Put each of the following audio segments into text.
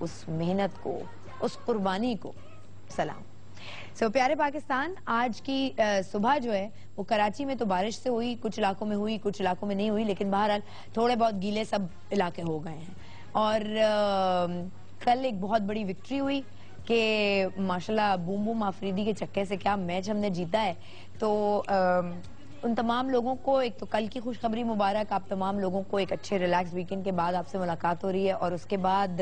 اس محنت کو, اس قربانی کو سلام. پیارے پاکستان, آج کی صبح جو ہے وہ کراچی میں تو بارش سے ہوئی, کچھ علاقوں میں ہوئی, کچھ علاقوں میں نہیں ہوئی, لیکن بہرحال تھوڑے بہت گیلے سب علاقے ہو گئے ہیں. اور کل ایک بہت بڑی وکٹری ہوئی کہ ماشاءاللہ بوم بوم آفریدی کے چکے سے کیا میچ ہم نے جیتا ہے. تو ان تمام لوگوں کو ایک تو کل کی خوشخبری مبارک, آپ تمام لوگوں کو ایک اچھے ریلیکس ویکنڈ کے بعد آپ سے ملاقات ہو رہی ہے, اور اس کے بعد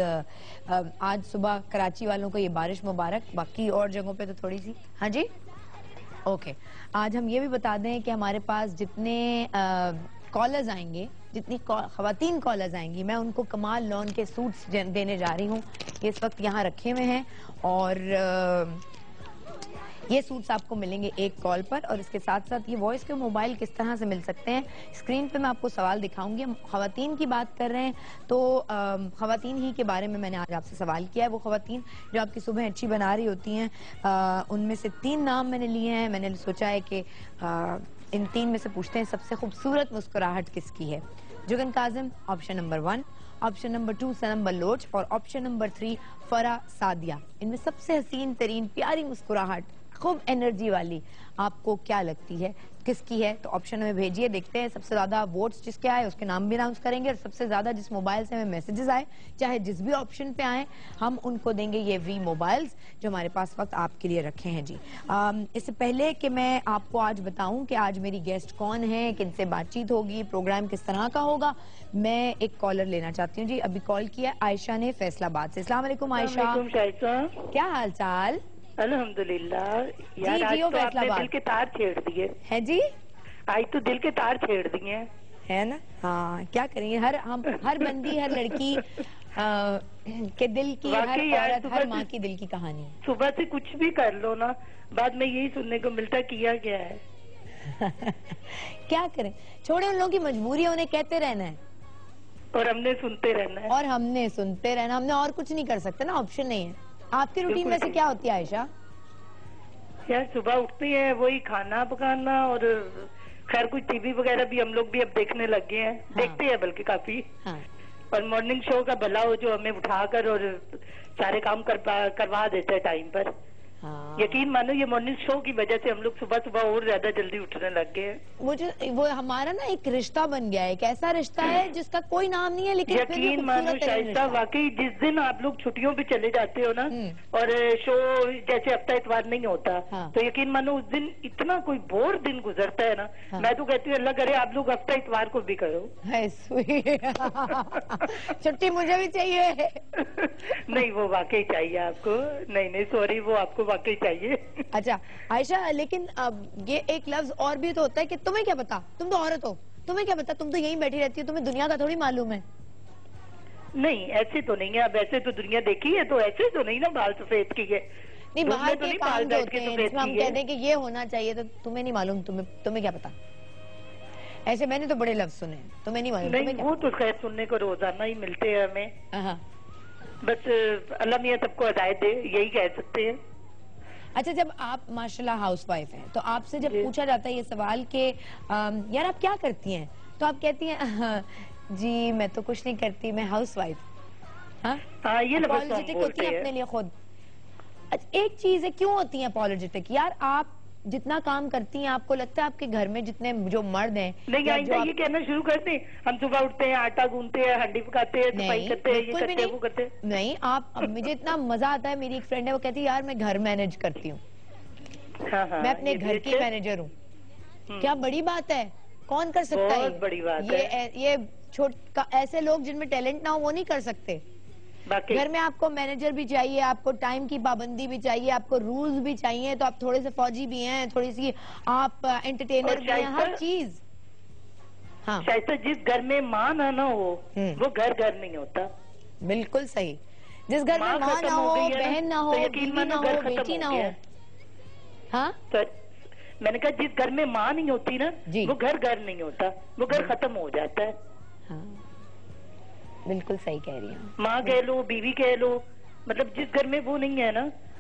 آج صبح کراچی والوں کو یہ بارش مبارک, باقی اور جگہوں پہ تو تھوڑی سی. ہاں جی اوکے. آج ہم یہ بھی بتا دیں کہ ہمارے پاس جتنے کالرز آئیں گے, جتنی خواتین کالرز آئیں گی, میں ان کو کمال لون کے سوٹس دینے جا رہی ہوں. یہ اس وقت یہاں رکھے ہوئے ہیں, اور یہ سوٹس آپ کو ملیں گے ایک کال پر, اور اس کے ساتھ ساتھ یہ وائس کے موبائل کس طرح سے مل سکتے ہیں اسکرین پہ میں آپ کو سوال دکھاؤں گی. ہم خواتین کی بات کر رہے ہیں تو خواتین ہی کے بارے میں نے آج آپ سے سوال کیا ہے. وہ خواتین جو آپ کی صبح اچھی بنا رہی ہوتی ہیں, ان میں سے 3 نام میں نے لیے ہیں. میں نے سوچا ہے کہ ان 3 میں سے پوچھتے ہیں سب سے خوبصورت مسکراہٹ کس کی ہے. Jagan Kazim option number 1, option number 2 Sanam Baloch, اور آپشن نمبر 3 فرا سعدیہ. ان میں سب سے حسین ترین پیاری مسکراہٹ خوب انرجی والی آپ کو کیا لگتی ہے, کس کی ہے؟ تو آپشن میں بھیجیے, دیکھتے ہیں سب سے زیادہ ووٹس جس کے آئے اس کے نام بھی اناؤنس کریں گے, اور سب سے زیادہ جس موبائل سے ہمیں میسیجز آئے چاہے جس بھی آپشن پہ آئیں ہم ان کو دیں گے یہ وی موبائلز جو ہمارے پاس وقت آپ کے لیے رکھے ہیں. جی اس سے پہلے کہ میں آپ کو آج بتاؤں کہ آج میری گیسٹ کون ہیں, کن سے بات چیت ہوگی, پروگرام کس طرح کا ہوگا, میں ایک کالر لینا چاہتی ہوں. جی ابھی کال کیا عائشہ نے فیصل آباد سے. السلام علیکم عائشہ, کیا حال چال؟ الحمدللہ. یار جی آج جیو تو آپ فیصل نے آباد دل کے تار چھیڑ دیے. ہے. جی آج تو دل کے تار چھیڑ دیے ہے نا. ہاں کیا کریں گے, ہر بندی ہر لڑکی کے دل کی, ہر واقعی یار عورت ہر صبح ماں کی دل کی کہانی ہے. صبح سے کچھ بھی کر لو نا, بعد میں یہی سننے کو ملتا کیا گیا ہے. کیا کریں, چھوڑے ان لوگوں کی مجبوری ہے, انہیں کہتے رہنا ہے اور ہم نے سنتے رہنا ہے. اور ہم نے سنتے رہنا, ہم نے اور کچھ نہیں کر سکتے نا, آپشن نہیں ہے. آپ کی روٹین ویسے کیا ہوتی ہے عائشہ؟ یار صبح اٹھتی ہیں وہی کھانا پکانا, اور خیر کچھ ٹی وی وغیرہ بھی ہم لوگ بھی اب دیکھنے لگ گئے ہیں, دیکھتے ہیں بلکہ کافی. اور مارننگ شو کا بھلا ہو جو ہمیں اٹھا کر اور سارے کام کروا دیتا ہے ٹائم پر. یقین مانو یہ مارننگ شو کی وجہ سے ہم لوگ صبح صبح اور زیادہ جلدی اٹھنے لگ گئے ہیں. مجھے وہ ہمارا نا ایک رشتہ بن گیا ہے, ایک ایسا رشتہ ہے جس کا کوئی نام نہیں ہے لیکن پھر بھی یقین مانو خوبصورت ترین شائستہ, رشتہ. واقعی جس دن آپ لوگ چھٹیوں پہ چلے جاتے ہو نا, اور شو جیسے ہفتہ اتوار نہیں ہوتا, تو یقین مانو اس دن اتنا کوئی بور دن گزرتا ہے نا, میں تو کہتی ہوں اللہ کرے آپ لوگ ہفتہ اتوار کو بھی کرو. چھٹی مجھے بھی چاہیے. نہیں وہ واقعی چاہیے آپ کو, نہیں سوری, وہ آپ کو واقعی چاہیے. اچھا عائشہ, لیکن یہ ایک لفظ اور بھی تو ہوتا ہے کہ تمہیں کیا پتا, تم تو عورت ہو, تمہیں کیا پتا, تم تو یہیں بیٹھی رہتی ہو, تمہیں دنیا کا تھوڑی معلوم ہے. نہیں ایسے تو نہیں ہے, اب ایسے تو دنیا دیکھی ہے, تو ایسے تو نہیں نا بال سفید کی ہے. نہیں باہر کے کام جو ہوتے ہیں جس میں ہم کہتے ہیں کہ یہ ہونا چاہیے, تو تمہیں نہیں معلوم, تمہیں کیا پتا. ایسے میں نے تو بڑے لفظ سنے, تمہیں نہیں معلوم. نہیں وہ تو خیر سننے کو روزانہ ہی ملتے ہیں ہمیں, بس اللہ میاں سب کو ہدایت دے, یہی کہہ سکتے ہیں. اچھا, جب آپ ماشاءاللہ ہاؤس وائف ہیں تو آپ سے جب پوچھا جاتا ہے یہ سوال کہ یار آپ کیا کرتی ہیں, تو آپ کہتی ہیں جی میں تو کچھ نہیں کرتی, میں ہاؤس وائف. ہاں یہ لفظ ہم بولتے ہیں اپنے لیے خود. ایک چیز ہے, کیوں ہوتی ہیں اپالوجیٹک؟ یار آپ جتنا کام کرتی ہیں آپ کو لگتا ہے آپ کے گھر میں جتنے جو مرد ہیں, نہیں آئندہ یہ کہنا شروع کرتے ہیں ہم صبح اٹھتے ہیں, آٹا گونتے ہیں, ہنڈی پکاتے ہیں, صفائی کرتے ہیں, یہ کرتے ہیں, وہ کرتے ہیں. نہیں, آپ مجھے اتنا مزہ آتا ہے, میری ایک فرینڈ ہے وہ کہتی ہے یار میں گھر مینج کرتی ہوں, میں اپنے گھر کی مینیجر ہوں. کیا بڑی بات ہے, کون کر سکتا ہے بہت بڑی بات ہے. یہ ایسے لوگ جن میں ٹیلنٹ نہ ہو وہ نہیں کر سکتے. گھر میں آپ کو مینیجر بھی چاہیے, آپ کو ٹائم کی پابندی بھی چاہیے, آپ کو رولز بھی چاہیے, تو آپ تھوڑے سے فوجی بھی ہیں, تھوڑی سی آپ انٹرٹینر بھی ہیں, ہر چیز. شائستہ جس گھر میں ماں نہ ہو وہ گھر نہیں ہوتا. بالکل صحیح, جس گھر میں ماں نہ ہو, بہن نہ ہو, بیوی نہ ہو, بیٹی نہ ہو. ہاں میں نے کہا جس گھر میں ماں نہیں ہوتی نا وہ گھر نہیں ہوتا, وہ گھر ختم ہو جاتا ہے. ہاں بالکل صحیح کہہ رہی ہیں. ماں کہہ لو, بیوی کہہ لو, مطلب جس گھر میں وہ نہیں ہے نا,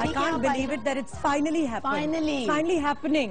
I can't believe it that it's finally happening. Finally happening.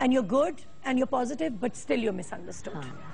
and you're good and you're positive but still you're misunderstood।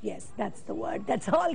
Yes, that's the word. That's all.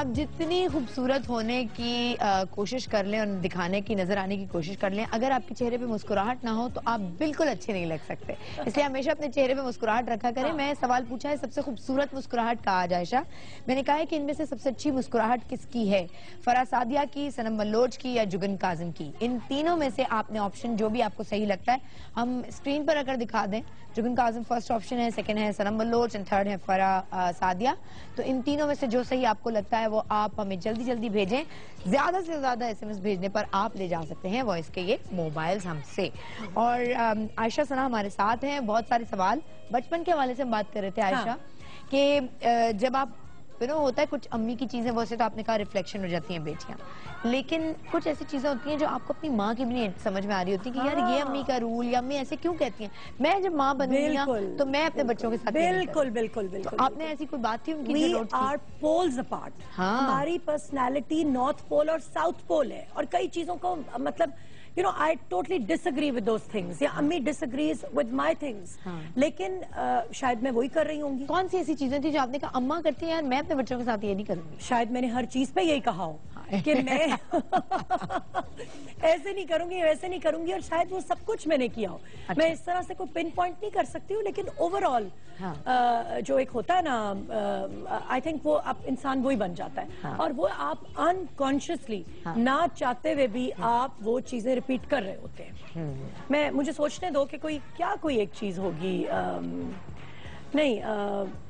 آپ جتنی خوبصورت ہونے کی کوشش کر لیں اور دکھانے کی نظر آنے کی کوشش کر لیں، اگر آپ کے چہرے پہ مسکراہٹ نہ ہو تو آپ بالکل اچھے نہیں لگ سکتے. اس لیے ہمیشہ اپنے چہرے پہ مسکراہٹ رکھا کریں. میں سوال پوچھا ہے سب سے خوبصورت مسکراہٹ کہا آج عائشہ. میں نے کہا ہے کہ ان میں سے سب سے اچھی مسکراہٹ کس کی ہے؟ فرح سعدیہ کی، صنم ملوچ کی یا جگن کاظم کی؟ ان تینوں میں سے آپ نے آپشن جو بھی آپ کو صحیح لگتا ہے ہم اسکرین پر اگر دکھا دیں. جگن کاظم فرسٹ آپشن ہے، سیکنڈ ہے صنم ملوچ اینڈ تھرڈ ہے فرح سعدیہ. تو ان تینوں میں سے جو صحیح آپ کو لگتا ہے وہ آپ ہمیں جلدی جلدی بھیجیں. زیادہ سے زیادہ SMS بھیجنے پر آپ لے جا سکتے ہیں وائس کے یہ موبائلز ہم سے. اور عائشہ ثنا ہمارے ساتھ ہیں. بہت سارے سوال بچپن کے حوالے سے ہم بات کر رہے تھے عائشہ کہ جب آپ ہوتا ہے کچھ امی کی چیزیں ویسے تو آپ نے کہا ریفلیکشن ہو جاتی ہیں بیٹیاں، لیکن کچھ ایسی چیزیں ہوتی ہیں جو آپ کو اپنی ماں کی بھی نہیں سمجھ میں آ رہی ہوتی کہ یار یہ امی کا رول یا امی ایسے کیوں کہتی ہیں. میں جب ماں بنوں گی تو میں اپنے بچوں کے ساتھ بالکل بالکل بالکل. آپ نے ایسی کوئی بات تھی ان کی؟ We are poles apart. ہماری پرسنالٹی نارتھ پول اور ساؤتھ پول ہے اور کئی چیزوں کو مطلب I totally disagree with those things. یا امی disagrees with my things. لیکن شاید میں وہی کر رہی ہوں گی. کون سی ایسی چیزیں تھی جو آپ نے کہا اماں کرتی ہیں یار میں اپنے بچوں کے ساتھ یہ نہیں کروں گی؟ شاید میں نے ہر چیز پہ یہی کہا ہو کہ میں ایسے نہیں کروں گی ویسے نہیں کروں گی، اور شاید وہ سب کچھ میں نے کیا ہو. میں اس طرح سے کوئی پن پوائنٹ نہیں کر سکتی ہوں، لیکن اوور آل جو ایک ہوتا ہے نا آئی تھنک وہ اب انسان وہی بن جاتا ہے اور وہ آپ انکانشیسلی نہ چاہتے ہوئے بھی آپ وہ چیزیں ریپیٹ کر رہے ہوتے ہیں. مجھے سوچنے دو کہ کوئی ایک چیز ہوگی. نہیں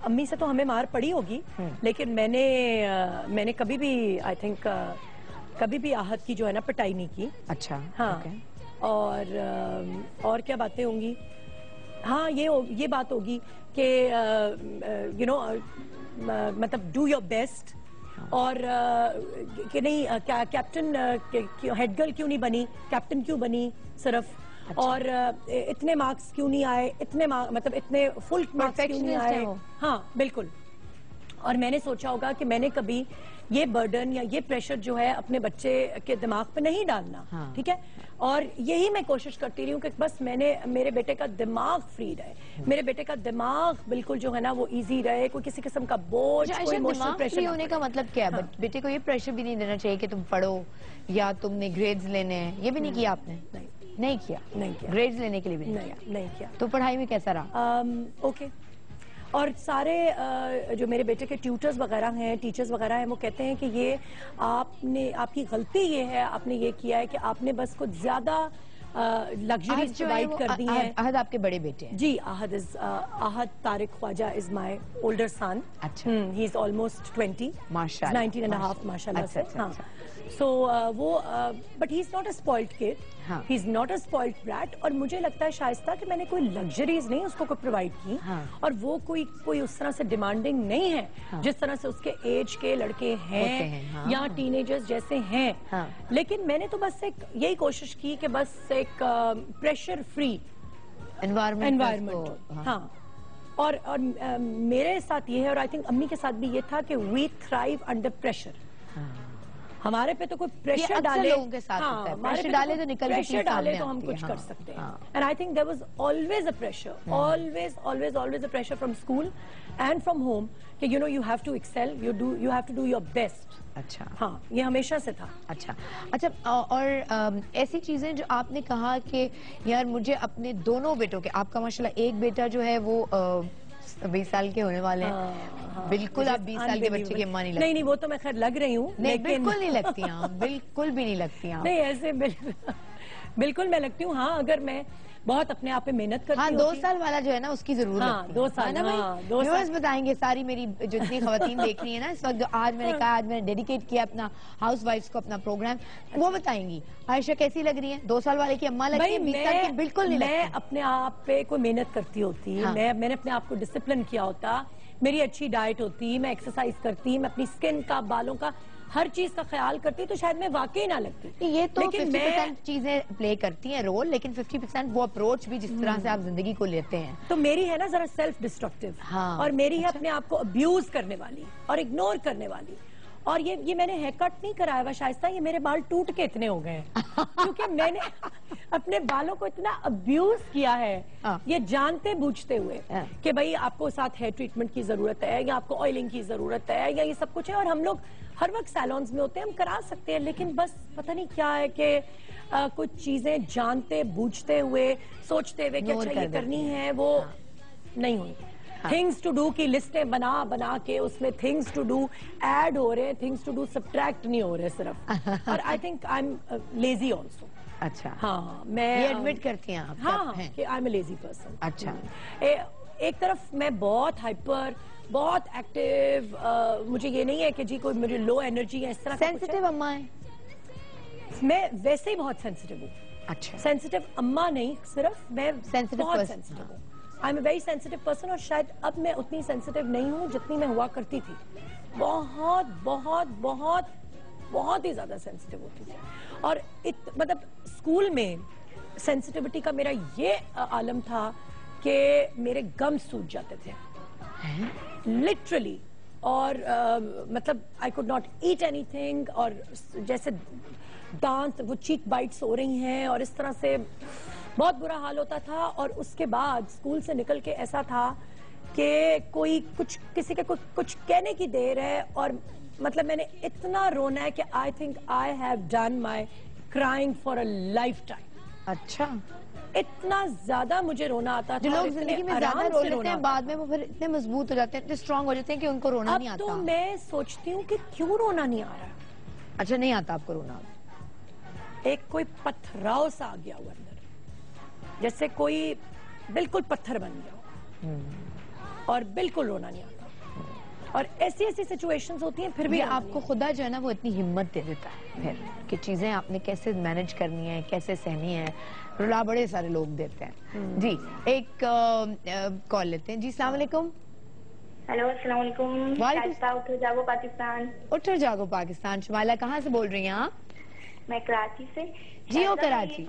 امی سے تو ہمیں مار پڑی ہوگی، لیکن میں نے کبھی بھی آئی تھنک کبھی بھی آہت کی جو ہے نا پٹائی نہیں کی. اچھا ہاں. اور کیا باتیں ہوں گی؟ ہاں یہ بات ہوگی کہ مطلب ڈو یور بیسٹ. اور کہ نہیں کیپٹن ہیڈ گرل کیوں نہیں بنی، کیپٹن کیوں بنی صرف، اور اتنے مارکس کیوں نہیں آئے، مطلب اتنے فل مارکس کیوں نہیں آئے. ہاں بالکل. اور میں نے سوچا ہوگا کہ میں نے کبھی یہ برڈن یا یہ پریشر جو ہے اپنے بچے کے دماغ پہ نہیں ڈالنا. ٹھیک ہے. اور یہی میں کوشش کرتی رہی ہوں کہ بس میرے بیٹے کا دماغ فری رہے، میرے بیٹے کا دماغ بالکل جو ہے نا وہ ایزی رہے، کوئی کسی قسم کا بوجھ، کوئی ایموشنل پریشر. فری ہونے کا مطلب کیا ہے؟ بیٹے کو یہ پریشر بھی نہیں دینا چاہیے کہ تم پڑھو یا تم نے گریڈز لینے ہیں، یہ بھی نہیں کیا آپ نے؟ نہیں کیا. گریڈز لینے کے لیے بھی نہیں کیا. تو پڑھائی میں کیسا رہا؟ اوکے. اور سارے جو میرے بیٹے کے ٹیوٹرز وغیرہ ہیں، ٹیچرز وغیرہ ہیں، وہ کہتے ہیں کہ یہ آپ کی غلطی یہ ہے، آپ نے یہ کیا ہے کہ آپ نے بس کچھ زیادہ لگژریز پرووائڈ کر دی ہیں. احد آپ کے بڑے بیٹے ہیں؟ جی احد طارق خواجہ از مائی اولڈر سن. اچھا. ہی از آلموسٹ 20. ماشاءاللہ. 19 and a half ماشاءاللہ سے. ہاں. So وہ but he's not a spoiled kid. He's not a spoiled brat. اور مجھے لگتا ہے شائستہ کہ میں نے کوئی لگژریز نہیں اس کو پرووائڈ کی، اور وہ کوئی اس طرح سے ڈیمانڈنگ نہیں ہے جس طرح سے اس کے ایج کے لڑکے ہیں یا ٹین ایجرز جیسے ہیں. لیکن میں نے تو بس یہی کوشش کی کہ بس ایک پریشر فری انوائرمنٹ. ہاں. اور میرے ساتھ یہ ہے، اور آئی تھنک امی کے ساتھ بھی یہ تھا کہ وی تھرائیو انڈر پریشر. ہمارے پہ تو کوئی پریشر ڈالے تو ہم کچھ کر سکتے ہیں. And I think there was always a pressure, always a pressure from school and from home کہ you have to excel, you have to do your best. اچھا. ہاں یہ ہمیشہ سے تھا. اچھا. اور ایسی چیزیں جو آپ نے کہا کہ یار مجھے اپنے دونوں بیٹوں کے، آپ کا ماشاءاللہ ایک بیٹا جو ہے وہ 20 سال کے ہونے والے ہیں، بالکل آپ 20 سال کے بچے کی اماں نہیں لگتی. نہیں وہ تو میں خیر لگ رہی ہوں. نہیں بالکل نہیں لگتی ہیں، بالکل بھی نہیں لگتی ہیں. نہیں ایسے بالکل میں لگتی ہوں. ہاں اگر میں بہت اپنے آپ پہ محنت کرتی ہوں. 2 سال والا جو ہے نا اس کی ضرور لگتی ہے. 2 سال نا بھائی بتائیں گے ساری میری جتنی خواتین دیکھ رہی ہیں نا اس وقت، آج میں نے کہا آج میں نے ڈیڈیکیٹ کیا اپنا ہاؤس وائفز کو اپنا پروگرام، وہ بتائیں گی عائشہ کیسی لگ رہی ہیں. 2 سال والے کی اماں لگتی ہے، 20 سال کی بالکل نہیں لگتی. میں اپنے آپ پہ کوئی محنت کرتی ہوتی، میں نے اپنے آپ کو ڈسپلن کیا ہوتا، میری اچھی ڈائٹ ہوتی، میں ایکسرسائز کرتی، میں اپنی سکن کا، بالوں کا، ہر چیز کا خیال کرتی، تو شاید میں واقعی نہ لگتی. یہ تو 50% چیزیں پلے کرتی ہیں رول، لیکن 50% وہ اپروچ بھی جس طرح سے آپ زندگی کو لیتے ہیں. تو میری ہے نا ذرا سیلف ڈسٹرکٹیو، اور میری ہے اپنے آپ کو ابیوز کرنے والی اور اگنور کرنے والی. اور یہ میں نے ہیئر کٹ نہیں کرایا ہوا شائستہ, یہ میرے بال ٹوٹ کے اتنے ہو گئے ہیں کیونکہ میں نے اپنے بالوں کو اتنا ابیوز کیا ہے, یہ جانتے بوجھتے ہوئے کہ بھئی آپ کو ساتھ ہیئر ٹریٹمنٹ کی ضرورت ہے یا آپ کو آئلنگ کی ضرورت ہے یا یہ سب کچھ ہے, اور ہم لوگ ہر وقت سیلونز میں ہوتے ہیں, ہم کرا سکتے ہیں, لیکن بس پتہ نہیں کیا ہے کہ کچھ چیزیں جانتے بوجھتے ہوئے سوچتے ہوئے کہ اچھا یہ کرنی ہے وہ نہیں ہوئی. تھنگز ٹو ڈو کی لسٹیں بنا بنا کے اس میں تھنگز ٹو ڈو ایڈ ہو رہے ہیں, تھنگز ٹو ڈو سبٹریکٹ نہیں ہو رہے صرف. اور آئی think I am lazy also. اچھا, ہاں میں یہ ایڈمٹ کرتی ہیں آپ؟ ہاں کہ I am a lazy person. اچھا, ایک طرف میں بہت ہائپر, بہت ایکٹیو, مجھے یہ نہیں ہے کہ جی کوئی مجھے لو انرجی ہے اس طرح. سینسٹیو اماں ہے؟ میں ویسے ہی بہت سینسٹیو ہوں. اچھا, سینسٹیو اماں نہیں, صرف میں بہت سینسٹیو ہوں. I am a very sensitive person, اور شاید اب میں اتنی سینسٹیو نہیں ہوں جتنی میں ہوا کرتی تھی. بہت بہت بہت بہت ہی زیادہ سینسٹیو ہوتی تھی. اور مطلب اسکول میں سینسٹیوٹی کا میرا یہ عالم تھا کہ میرے گم سوج جاتے تھے لٹرلی, اور مطلب I could not eat anything, اور جیسے دانت وہ چیک بائٹس ہو رہی ہیں اور اس طرح سے بہت برا حال ہوتا تھا. اور اس کے بعد اسکول سے نکل کے ایسا تھا کہ کوئی کسی کے کچھ کہنے کی دیر ہے, اور مطلب میں نے اتنا رونا ہے کہ آئی think I have done my crying for a life time. اچھا, اتنا زیادہ مجھے رونا آتا تھا. جو لوگ زندگی میں زیادہ رو لیتے ہیں بعد میں وہ پھر اتنے مضبوط ہو جاتے ہیں, اتنے اسٹرانگ ہو جاتے ہیں کہ ان کو رونا نہیں آتا. اب تو میں سوچتی ہوں کہ کیوں رونا نہیں آ رہا. اچھا, نہیں آتا آپ کو رونا؟ ایک کوئی پتھراؤ سا آ گیا ہوا اندر, جیسے کوئی بالکل پتھر بن گیا ہو, اور بالکل رونا نہیں آتا. اور ایسی ایسی سچویشنز ہوتی ہیں پھر بھی آپ کو خدا جو ہے نا وہ اتنی ہمت دے دیتا ہے پھر کہ چیزیں آپ نے کیسے مینج کرنی ہے, کیسے سہنی ہے. رلا بڑے سارے لوگ دیتے ہیں. جی, ایک کال لیتے ہیں. جی, السلام علیکم. ہیلو, السلام علیکم. شائستہ اٹھو جاگو پاکستان. اٹھو جاگو پاکستان. شمائلہ کہاں سے بول رہی ہیں آپ؟ میں کراچی سے. جی ہو کراچی.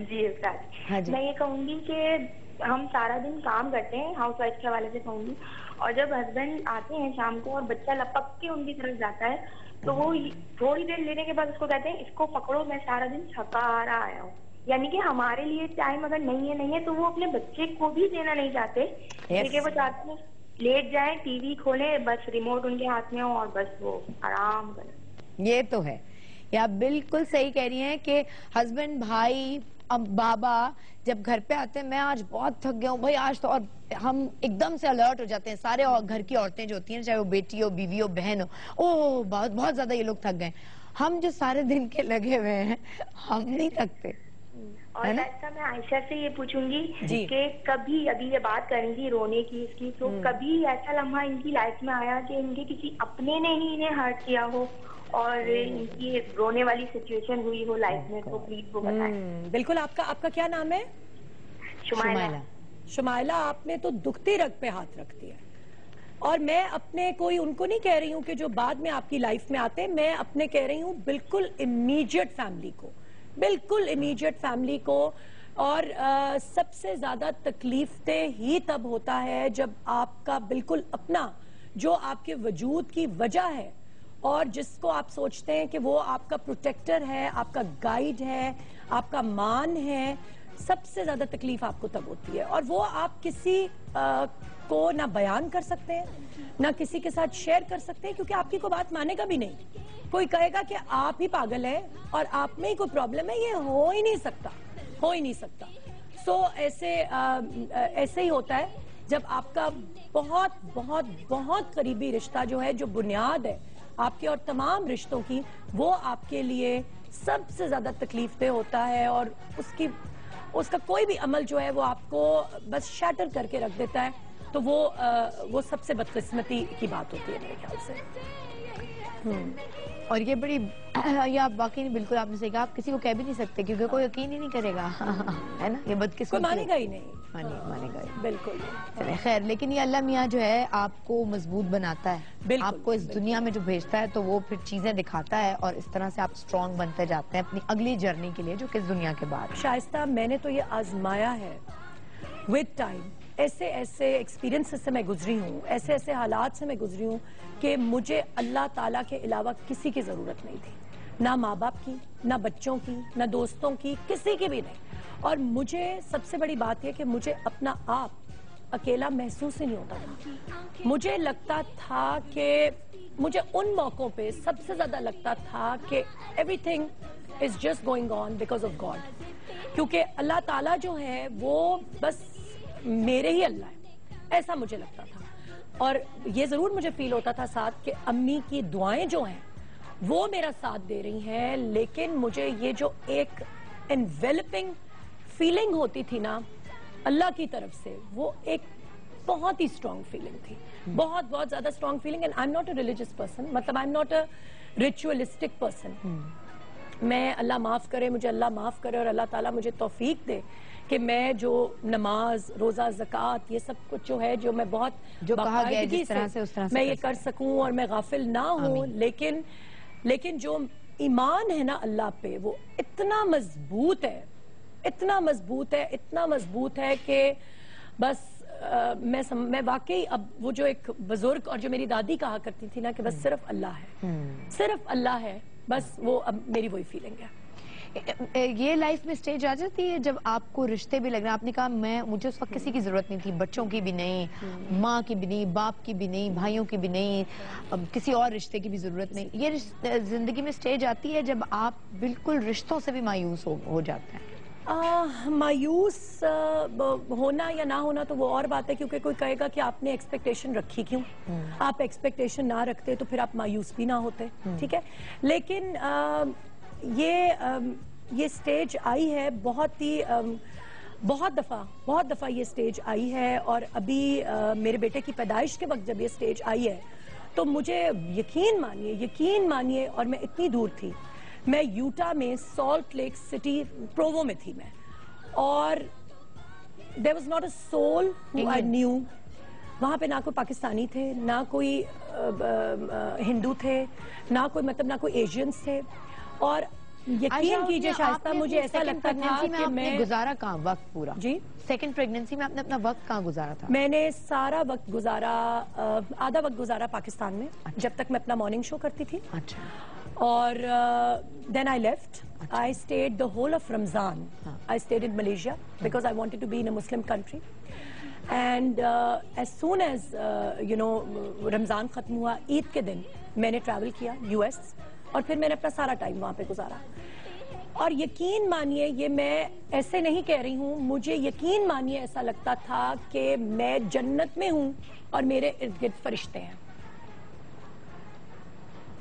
جی کراچی. میں یہ کہوں گی کہ ہم سارا دن کام کرتے ہیں, ہاؤس وائف کے حوالے سے کہوں گی, اور جب ہسبینڈ آتے ہیں شام کو اور بچہ لپک کے ان کی طرف جاتا ہے تو وہ تھوڑی دیر لینے کے بعد اس کو کہتے ہیں اس کو پکڑو, میں سارا دن تھکا آیا ہوں. یعنی کہ ہمارے لیے ٹائم اگر نہیں ہے تو وہ اپنے بچے کو بھی دینا نہیں چاہتے, کیونکہ وہ چاہتے ہیں لیٹ جائیں, ٹی وی کھولیں, بس ریموٹ ان کے ہاتھ میں ہو اور بس وہ آرام کریں. یہ تو ہے, یہ آپ بالکل صحیح کہہ رہی ہیں کہ ہسبینڈ, بھائی, بابا جب گھر پہ آتے ہیں, میں آج بہت تھک گیا ہوں بھائی آج تو, اور ہم ایک دم سے الرٹ ہو جاتے ہیں سارے گھر کی عورتیں جو ہوتی ہیں, چاہے وہ بیٹی ہو, بیوی ہو, بہن ہو, اوہ بہت زیادہ یہ لوگ تھک گئے. ہم جو سارے دن کے لگے ہوئے ہیں ہم نہیں تھکتے. اور ایسا میں عائشہ سے یہ پوچھوں گی کہ کبھی, ابھی یہ بات کریں گی رونے کی اس کی, تو کبھی ایسا لمحہ ان کی لائف میں آیا کہ ان کے کسی اپنے نے ہی انہیں ہرٹ کیا ہو اور ان کی رونے والی سچویشن ہوئی ہو لائف میں, تو پلیز وہ بتائیں. بالکل. آپ کا کیا نام ہے؟ شمائلہ. شمائلہ, آپ نے تو دکھتی رگ پہ ہاتھ رکھ دیا. اور میں اپنے کوئی ان کو نہیں کہہ رہی ہوں کہ جو بعد میں آپ کی لائف میں آتے, میں اپنے کہہ رہی ہوں بالکل امیجیٹ فیملی کو, بالکل امیجیٹ فیملی کو. اور سب سے زیادہ تکلیف دہ ہی تب ہوتا ہے جب آپ کا بالکل اپنا, جو آپ کے وجود کی وجہ ہے اور جس کو آپ سوچتے ہیں کہ وہ آپ کا پروٹیکٹر ہے, آپ کا گائیڈ ہے, آپ کا مان ہے, سب سے زیادہ تکلیف آپ کو تب ہوتی ہے. اور وہ آپ کسی کو نہ بیان کر سکتے ہیں, نہ کسی کے ساتھ شیئر کر سکتے ہیں, کیونکہ آپ کی کوئی بات مانے گا بھی نہیں. کوئی کہے گا کہ آپ ہی پاگل ہیں اور آپ میں ہی کوئی پرابلم ہے, یہ ہو ہی نہیں سکتا, ہو ہی نہیں سکتا. سو ایسے ہی ہوتا ہے جب آپ کا بہت بہت بہت قریبی رشتہ جو ہے, جو بنیاد ہے آپ کے اور تمام رشتوں کی, وہ آپ کے لیے سب سے زیادہ تکلیف دہ ہوتا ہے, اور اس کا کوئی بھی عمل جو ہے وہ آپ کو بس شیٹر کر کے رکھ دیتا ہے, تو وہ سب سے بدقسمتی کی بات ہوتی ہے میرے خیال سے. اور یہ بڑی, یہ آپ واقعی بالکل آپ نے صحیح کہا, آپ کسی کو کہہ بھی نہیں سکتے کیونکہ کوئی یقین ہی نہیں کرے گا, ہے نا, یہ بدقسمتی, کوئی مانے گا ہی نہیں, مانے گا ہی بالکل. خیر, لیکن یہ اللہ میاں جو ہے آپ کو مضبوط بناتا ہے, آپ کو اس دنیا میں جو بھیجتا ہے تو وہ پھر چیزیں دکھاتا ہے, اور اس طرح سے آپ اسٹرانگ بنتے جاتے ہیں اپنی اگلی جرنی کے لیے جو کہ اس دنیا کے بعد. شائستہ, میں نے تو یہ آزمایا ہے ود ٹائم ایسے ایسے ایکسپیرینس سے میں گزری ہوں, ایسے ایسے حالات سے میں گزری ہوں کہ مجھے اللہ تعالیٰ کے علاوہ کسی کی ضرورت نہیں تھی, نہ ماں باپ کی, نہ بچوں کی, نہ دوستوں کی, کسی کی بھی نہیں. اور مجھے سب سے بڑی بات یہ کہ مجھے اپنا آپ اکیلا محسوس ہی نہیں ہوتا تھا. مجھے لگتا تھا کہ مجھے ان موقعوں پہ سب سے زیادہ لگتا تھا کہ every thing is just going on because of God, کیونکہ اللہ تعالیٰ جو ہے وہ بس میرے ہی اللہ ہے, ایسا مجھے لگتا تھا. اور یہ ضرور مجھے فیل ہوتا تھا ساتھ کہ امی کی دعائیں جو ہیں وہ میرا ساتھ دے رہی ہیں, لیکن مجھے یہ جو ایک انویلپنگ فیلنگ ہوتی تھی نا اللہ کی طرف سے, وہ ایک بہت ہی اسٹرانگ فیلنگ تھی, بہت بہت زیادہ strong feeling. And I'm not a religious person, مطلب I'm not a ritualistic person. میں اللہ معاف کرے, مجھے اللہ معاف کرے اور اللہ تعالیٰ مجھے توفیق دے کہ میں جو نماز, روزہ, زکوٰۃ, یہ سب کچھ جو ہے جو میں بہت باقاعدگی سے میں یہ کر سکوں اور میں غافل نہ ہوں. لیکن جو ایمان ہے نا اللہ پہ وہ اتنا مضبوط ہے, اتنا مضبوط ہے, اتنا مضبوط ہے کہ بس میں واقعی اب وہ جو ایک بزرگ اور جو میری دادی کہا کرتی تھی نا کہ بس صرف اللہ ہے, صرف اللہ ہے, بس وہ اب میری وہی فیلنگ ہے. یہ لائف میں سٹیج آ جاتی ہے جب آپ کو رشتے بھی لگ رہے ہیں, آپ نے کہا مجھے اس وقت کسی کی ضرورت نہیں تھی, بچوں کی بھی نہیں, ماں کی بھی نہیں, باپ کی بھی نہیں, بھائیوں کی بھی نہیں, کسی اور رشتے کی بھی ضرورت نہیں. یہ زندگی میں سٹیج آتی ہے جب آپ بالکل رشتوں سے بھی مایوس ہو جاتے ہیں. مایوس ہونا یا نہ ہونا تو وہ اور بات ہے, کیونکہ کوئی کہے گا کہ آپ نے ایکسپیکٹیشن رکھی کیوں, آپ ایکسپیکٹیشن نہ رکھتے تو پھر آپ مایوس بھی نہ ہوتے, ٹھیک ہے. لیکن یہ سٹیج آئی ہے بہت دفعہ یہ سٹیج آئی ہے. اور ابھی میرے بیٹے کی پیدائش کے وقت جب یہ سٹیج آئی ہے تو مجھے یقین مانیے, اور میں اتنی دور تھی, میں یوٹا میں سالٹ لیک سٹی پرووو میں تھی میں, اور there was not a soul who I knew. وہاں پہ نہ کوئی پاکستانی تھے, نہ کوئی ہندو تھے, نہ کوئی ایشینز تھے. اور یقین کیجئے شائستہ, مجھے ایسا لگتا تھا کہ میں گزارا کہاں وقت پورا, جی سیکنڈ پریگننسی میں آپ نے اپنا وقت کہاں گزارا تھا؟ میں نے سارا وقت گزارا, آدھا وقت گزارا پاکستان میں, جب تک میں اپنا مارننگ شو کرتی تھی. اچھا. اور then I left. I stayed the whole of Ramzan. I stayed in Malaysia because I wanted to be in a Muslim country. And as soon as رمضان ختم ہوا, عید کے دن میں نے ٹریول کیا US, اور پھر میں نے اپنا سارا ٹائم وہاں پہ گزارا. اور یقین مانیے, یہ میں ایسے نہیں کہہ رہی ہوں, مجھے یقین مانیے ایسا لگتا تھا کہ میں جنت میں ہوں اور میرے ارد گرد فرشتے ہیں.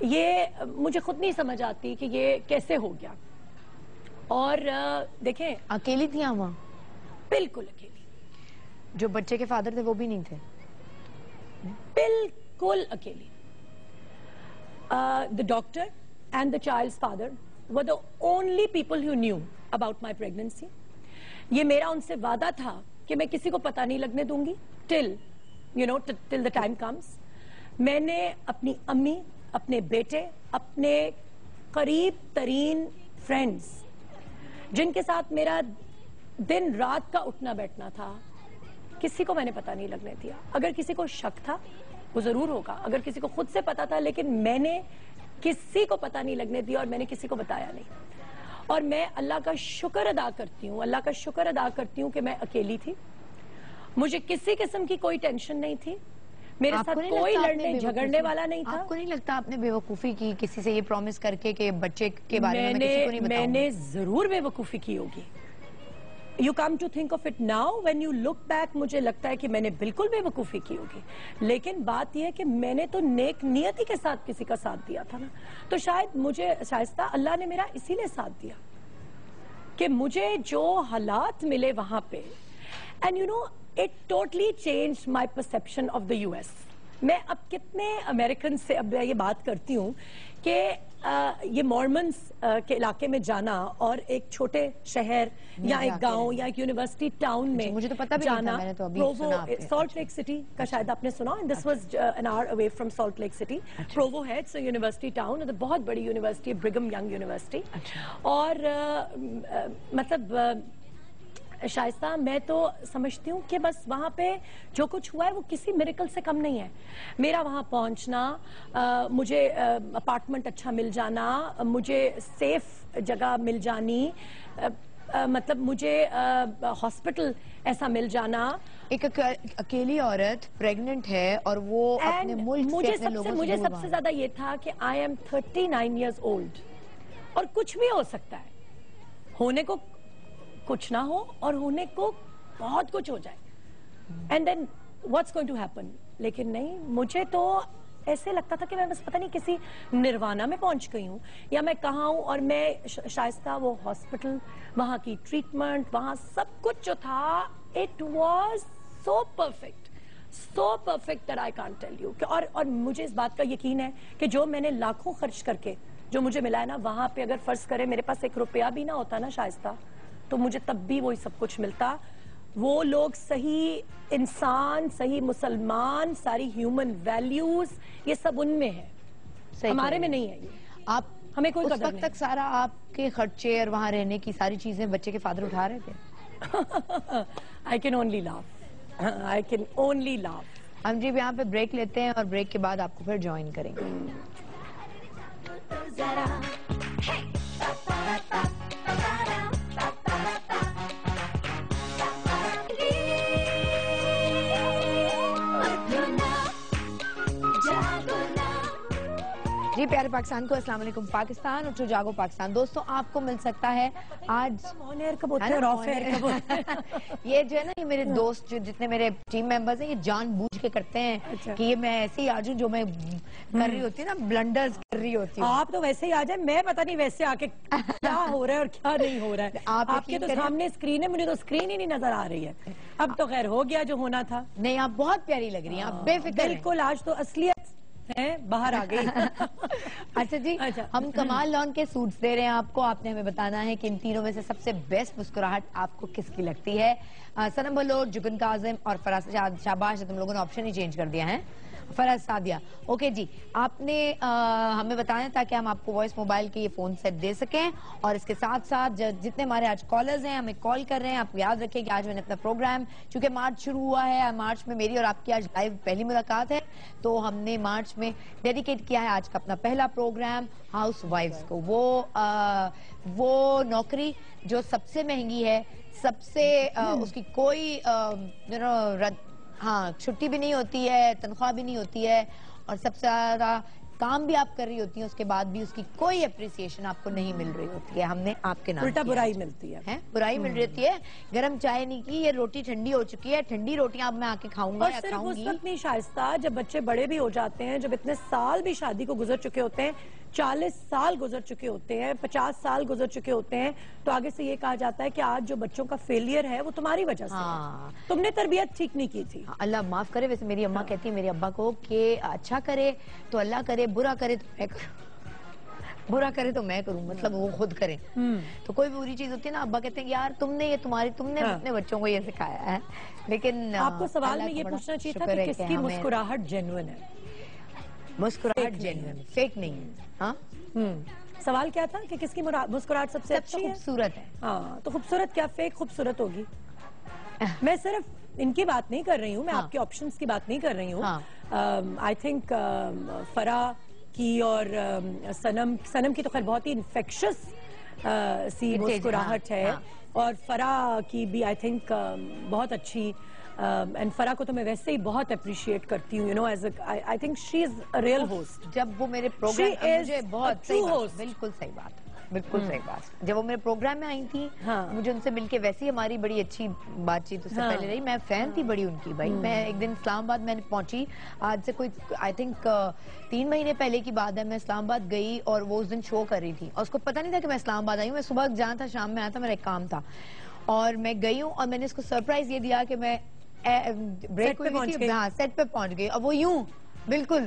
یہ مجھے خود نہیں سمجھ آتی کہ یہ کیسے ہو گیا. اور دیکھیں, اکیلی تھی وہاں؟ بالکل اکیلی. جو بچے کے فادر تھے وہ بھی نہیں تھے؟ بالکل اکیلی. The doctor and the child's father were the only people who knew about my pregnancy. یہ میرا ان سے وعدہ تھا کہ میں کسی کو پتہ نہیں لگنے دوں گی till the time comes. میں نے اپنی امی, اپنے بیٹے, اپنے قریب ترین فرینڈز جن کے ساتھ میرا دن رات کا اٹھنا بیٹھنا تھا, کسی کو میں نے پتہ نہیں لگنے دیا. اگر کسی کو شک تھا وہ ضرور ہوگا, اگر کسی کو خود سے پتا تھا, لیکن میں نے کسی کو پتہ نہیں لگنے دیا اور میں نے کسی کو بتایا نہیں. اور میں اللہ کا شکر ادا کرتی ہوں کہ میں اکیلی تھی. مجھے کسی قسم کی کوئی ٹینشن نہیں تھی, میرے ساتھ کوئی لڑنے جھگڑنے والا نہیں تھا. آپ کو نہیں لگتا آپ نے بے وقوفی کی کسی سے یہ پرومس کر کے کہ بچے کے بارے میں کسی کو نہیں بتاؤں؟ میں نے ضرور بے وقوفی کی ہوگی. You come to think of it now, when you look back, مجھے لگتا ہے کہ میں نے بالکل بے وقوفی کی ہوگی. لیکن بات یہ ہے کہ میں نے تو نیک نیتی کے ساتھ کسی کا ساتھ دیا تھا نا, تو شاید مجھے شائستہ اللہ نے میرا اسی لیے ساتھ دیا کہ مجھے جو حالات ملے وہاں پہ, and it totally changed my perception of the US. میں اب کتنے امریکن سے اب یہ بات کرتی ہوں کہ یہ مورمنز کے علاقے میں جانا اور ایک چھوٹے شہر یا ایک گاؤں یا ایک یونیورسٹی ٹاؤن میں مجھے تو پتہ بھی نہیں تھا, میں نے تو ابھی سنا. سالٹ لیک سٹی کا شاید آپ نے سنا, this was an hour away from Salt Lake City. Provo ہے, اٹس اے یونیورسٹی ٹاؤن, بہت بڑی یونیورسٹی ہے, برگم ینگ یونیورسٹی. اور مطلب شائستہ میں تو سمجھتی ہوں کہ بس وہاں پہ جو کچھ ہوا ہے وہ کسی میریکل سے کم نہیں ہے. میرا وہاں پہنچنا, مجھے اپارٹمنٹ اچھا مل جانا, مجھے سیف جگہ مل جانی, مطلب مجھے ہاسپٹل ایسا مل جانا. ایک اکیلی عورت پریگننٹ ہے اور وہ اپنے ملک سے اپنے لوگوں سے مجھے سب سے زیادہ یہ تھا کہ I am 39 years old اور کچھ بھی ہو سکتا ہے, ہونے کو کچھ نہ ہو اور ہونے کو بہت کچھ ہو جائے, and then what's going to happen. لیکن نہیں, مجھے تو ایسے لگتا تھا کہ میں بس پتہ نہیں کسی نروانا میں پہنچ گئی ہوں یا میں کہاں ہوں. اور میں شائستہ وہ ہاسپٹل, وہاں کی ٹریٹمنٹ, وہاں سب کچھ جو تھا, it was so perfect that I can't tell you. اور مجھے اس بات کا یقین ہے کہ جو میں نے لاکھوں خرچ کر کے جو مجھے ملا ہے نا, وہاں پہ اگر فرض کرے میرے پاس 1 روپیہ بھی نہ ہوتا نا شائستہ, تو مجھے تب بھی وہی سب کچھ ملتا. وہ لوگ صحیح انسان, صحیح مسلمان, ساری ہیومن ویلیوز, یہ سب ان میں ہے, ہمارے میں نہیں ہے. یہ آپ ہمیں کوئی اس قدر وقت تک سارا آپ کے خرچے اور وہاں رہنے کی ساری چیزیں بچے کے فادر اٹھا رہے تھے؟ I can only laugh. ہم جی یہاں پہ بریک لیتے ہیں اور بریک کے بعد آپ کو پھر جوائن کریں گے. جی پیارے پاکستان کو السلام علیکم. پاکستان اٹھو جاگو پاکستان. دوستوں آپ کو مل سکتا ہے آج یہ جو ہے نا, یہ میرے دوست جو جتنے میرے ٹیم ممبرز ہیں, یہ جان بوجھ کے کرتے ہیں کہ یہ میں ایسے ہی آ جاؤں جو میں کر رہی ہوتی نا, بلنڈرز کر رہی ہوتی ہوں. آپ تو ویسے ہی آ جائیں, میں پتہ نہیں ویسے آ کے کیا ہو رہا ہے اور کیا نہیں ہو رہا ہے. آپ کے تو سامنے اسکرین ہے, مجھے تو اسکرین ہی نہیں نظر آ رہی ہے. اب تو خیر ہو گیا جو ہونا تھا. نہیں آپ بہت پیاری لگ رہی ہیں, آپ بے فکر. بالکل, آج تو اصلیت ہے باہر آ گئی. اچھا جی, ہم کمال لون کے سوٹس دے رہے ہیں آپ کو. آپ نے ہمیں بتانا ہے کہ ان تینوں میں سے سب سے بیسٹ مسکراہٹ آپ کو کس کی لگتی ہے. سنم بلوچ, جگن کاظم اور فراز شاباش, تم لوگوں نے آپشن ہی چینج کر دیا ہے. فراز سعدیہ, اوکے جی, آپ نے ہمیں بتایا تاکہ ہم آپ کو وائس موبائل کے یہ فون سیٹ دے سکیں. اور اس کے ساتھ ساتھ جتنے ہمارے آج کالرز ہیں ہمیں کال کر رہے ہیں, آپ کو یاد رکھیں کہ آج میں نے اپنا پروگرام, چونکہ مارچ شروع ہوا ہے, مارچ میں میری اور آپ کی آج لائیو پہلی ملاقات ہے, تو ہم نے مارچ میں ڈیڈیکیٹ کیا ہے آج کا اپنا پہلا پروگرام ہاؤس وائفز کو. وہ نوکری جو سب سے مہنگی ہے, سب سے اس کی کوئی چھٹی بھی نہیں ہوتی ہے, تنخواہ بھی نہیں ہوتی ہے, اور سب سے زیادہ کام بھی آپ کر رہی ہوتی ہیں, اس کے بعد بھی اس کی کوئی اپریسیشن آپ کو نہیں مل رہی ہوتی ہے. ہم نے آپ کے نام الٹا برائی ملتی ہے, برائی مل رہی ہے. گرم چائے نہیں کی, یہ روٹی ٹھنڈی ہو چکی ہے, ٹھنڈی روٹیاں اب میں آ کے کھاؤں گا. اور صرف اس وقت نہیں شائستہ, جب بچے بڑے بھی ہو جاتے ہیں, جب اتنے سال بھی شادی کو گزر چکے ہوتے ہیں, 40 سال گزر چکے ہوتے ہیں, 50 سال گزر چکے ہوتے ہیں, تو آگے سے یہ کہا جاتا ہے کہ آج جو بچوں کا فیلئر ہے وہ تمہاری وجہ سے ہے, تم نے تربیت ٹھیک نہیں کی تھی. اللہ معاف کرے. ویسے میری اماں کہتی ہے میرے ابا کو کہ اچھا کرے تو اللہ کرے, برا کرے تو میں کروں, برا کرے تو میں کروں, مطلب وہ خود کریں. تو کوئی بری چیز ہوتی ہے نا, ابا کہتے ہیں یار تم نے اپنے بچوں کو یہ سکھایا ہے. لیکن آپ کو سوال میں یہ پوچھنا چاہیے تھا کہ کس کی مسکراہٹ جینوئن ہے. مسکراہٹ جینوئن, فیک نہیں ہے. ہاں, سوال کیا تھا کہ کس کی مسکراہٹ سب سے اچھی ہے, خوبصورت ہے. ہاں, تو خوبصورت کیا فیک خوبصورت ہوگی. میں صرف ان کی بات نہیں کر رہی ہوں, میں آپ کے آپشنز کی بات نہیں کر رہی ہوں. آئی تھنک فرا کی اور سنم کی تو خیر بہت ہی انفیکشس سی مسکراہٹ ہے, اور فرا کی بھی آئی تھنک بہت اچھی. اینڈ فرا کو تو میں ویسے ہی بہت اپریشیٹ کرتی ہوں, you know, as I think she is a real host. جب وہ میرے پروگرام مجھے بہت بالکل صحیح بات, بالکل صحیح بات, جب وہ میرے پروگرام میں آئی تھی, مجھے ان سے مل کے ویسے ہی ہماری بڑی اچھی بات چیت اس سے پہلے رہی. میں فین تھی بڑی ان کی. بھائی میں ایک دن اسلام آباد میں پہنچی, آج سے کوئی آئی تھنک 3 مہینے پہلے کی بات ہے. میں اسلام آباد گئی اور وہ اس دن شو کر رہی تھی, اور اس کو پتہ نہیں تھا کہ میں اسلام آباد آئی ہوں. میں صبح جانا تھا, شام میں آیا تھا, میرا ایک کام تھا, اور میں گئی ہوں, اور میں نے اس کو سرپرائز یہ دیا کہ میں بریک ہوئی تھی, سیٹ پہ پہنچ گئی. اور وہ یوں بالکل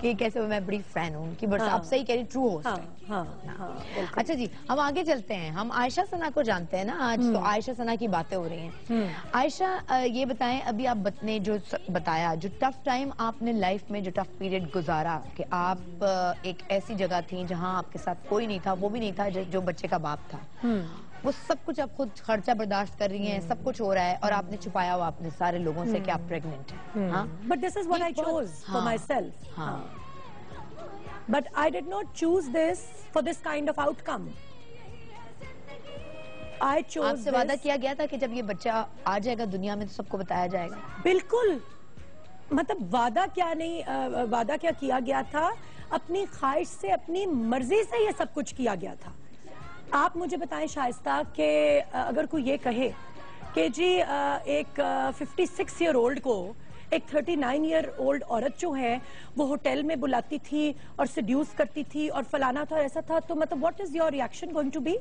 کہ کیسے میں بڑی فین ہوں ان کی, بٹ آپ صحیح کہہ رہی, ٹرو ہوسٹ ہے. اچھا جی, ہم آگے چلتے ہیں. ہم عائشہ ثنا کو جانتے ہیں نا آج, تو عائشہ ثنا کی باتیں ہو رہی ہیں. عائشہ یہ بتائیں, ابھی آپ نے جو بتایا, جو ٹف ٹائم آپ نے لائف میں, جو ٹف پیریڈ گزارا, کہ آپ ایک ایسی جگہ تھیں جہاں آپ کے ساتھ کوئی نہیں تھا, وہ بھی نہیں تھا جو بچے کا باپ تھا, وہ سب کچھ آپ خود خرچہ برداشت کر رہی ہیں, سب کچھ ہو رہا ہے, اور آپ نے چھپایا ہوا اپنے سارے لوگوں سے کہ آپ پریگننٹ ہیں. But this is what I chose for myself. But I did not choose this for this kind of outcome. I chose آپ سے وعدہ کیا گیا تھا کہ جب یہ بچہ آ جائے گا دنیا میں تو سب کو بتایا جائے گا. بالکل, مطلب وعدہ کیا نہیں, وعدہ کیا کیا گیا تھا, اپنی خواہش سے, اپنی مرضی سے یہ سب کچھ کیا گیا تھا. آپ مجھے بتائیں شائستہ کہ اگر کوئی یہ کہے کہ جی ایک 56 ایئر اولڈ کو ایک 39 ایئر اولڈ عورت جو ہے وہ ہوٹل میں بلاتی تھی اور سیڈیوس کرتی تھی اور فلانا تھا اور ایسا تھا, تو مطلب what is your reaction going to be?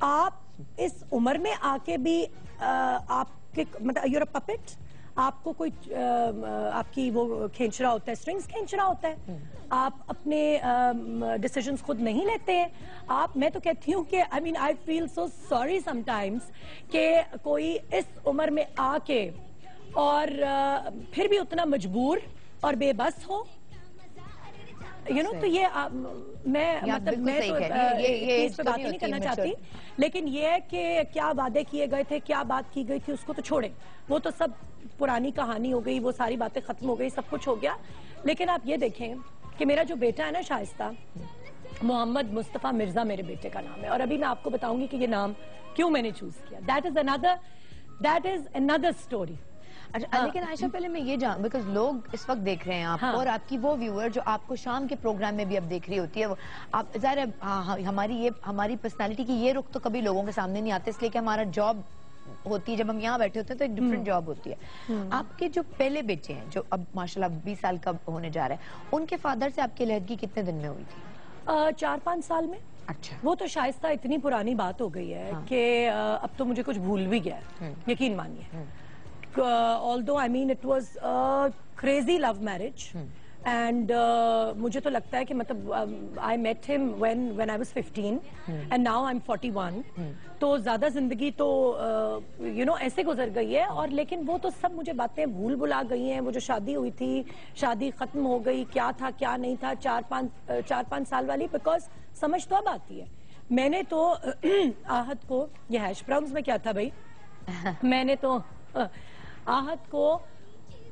آپ اس عمر میں آ کے بھی آپ کے مطلب یور اے پپٹ, آپ کو کوئی آپ کی وہ کھینچ رہا ہوتا ہے, سٹرنگز کھینچ رہا ہوتا ہے, آپ اپنے ڈیسیجنز خود نہیں لیتے ہیں آپ. میں تو کہتی ہوں کہ I mean I feel so sorry sometimes کہ کوئی اس عمر میں آ کے اور پھر بھی اتنا مجبور اور بے بس ہو, تو یہ میں مطلب میں تو اس پہ بات نہیں کرنا چاہتی, لیکن یہ ہے کہ کیا وعدے کیے گئے تھے, کیا بات کی گئی تھی, اس کو تو چھوڑیں, وہ تو سب پرانی کہانی ہو گئی, وہ ساری باتیں ختم ہو گئی, سب کچھ ہو گیا. لیکن آپ یہ دیکھیں کہ میرا جو بیٹا ہے نا شائستہ, محمد مصطفیٰ مرزا میرے بیٹے کا نام ہے, اور ابھی میں آپ کو بتاؤں گی کہ یہ نام کیوں میں نے چوز کیا. That is another story. اچھا, لیکن عائشہ پہلے میں یہ جان, بیکاز لوگ اس وقت دیکھ رہے ہیں آپ کو, اور آپ کی وہ ویور جو آپ کو شام کے پروگرام میں بھی اب دیکھ رہی ہوتی ہے, آپ ظاہر ہے ہماری پرسنالٹی کی یہ رخ تو کبھی لوگوں کے سامنے نہیں آتے, اس لیے کہ ہمارا جاب ہوتی ہے, جب ہم یہاں بیٹھے ہوتے ہیں تو ایک ڈفرنٹ جاب ہوتی ہے. آپ کے جو پہلے بیٹے ہیں جو اب ماشاءاللہ 20 سال کا ہونے جا رہا ہے, ان کے فادر سے آپ کی علیحدگی کتنے دن میں ہوئی تھی؟ 4-5 سال میں. اچھا, وہ تو شائستہ اتنی پرانی بات ہو گئی ہے کہ اب تو مجھے کچھ بھول بھی گیا ہے, یقین مانیے. although I mean it was a crazy love marriage and مجھے تو لگتا ہے کہ مطلب I met him when I was 15 and now I'm 41, تو زیادہ زندگی تو ایسے گزر گئی ہے, اور لیکن وہ تو سب مجھے باتیں بھلا گئی ہیں. وہ جو شادی ہوئی تھی, شادی ختم ہو گئی, کیا تھا کیا نہیں تھا, 4-5 سال والی, بیکاز سمجھ تو اب آتی ہے. میں نے تو آہد کو, یہ ہیش براؤنز میں کیا تھا بھائی, میں نے تو آہد کو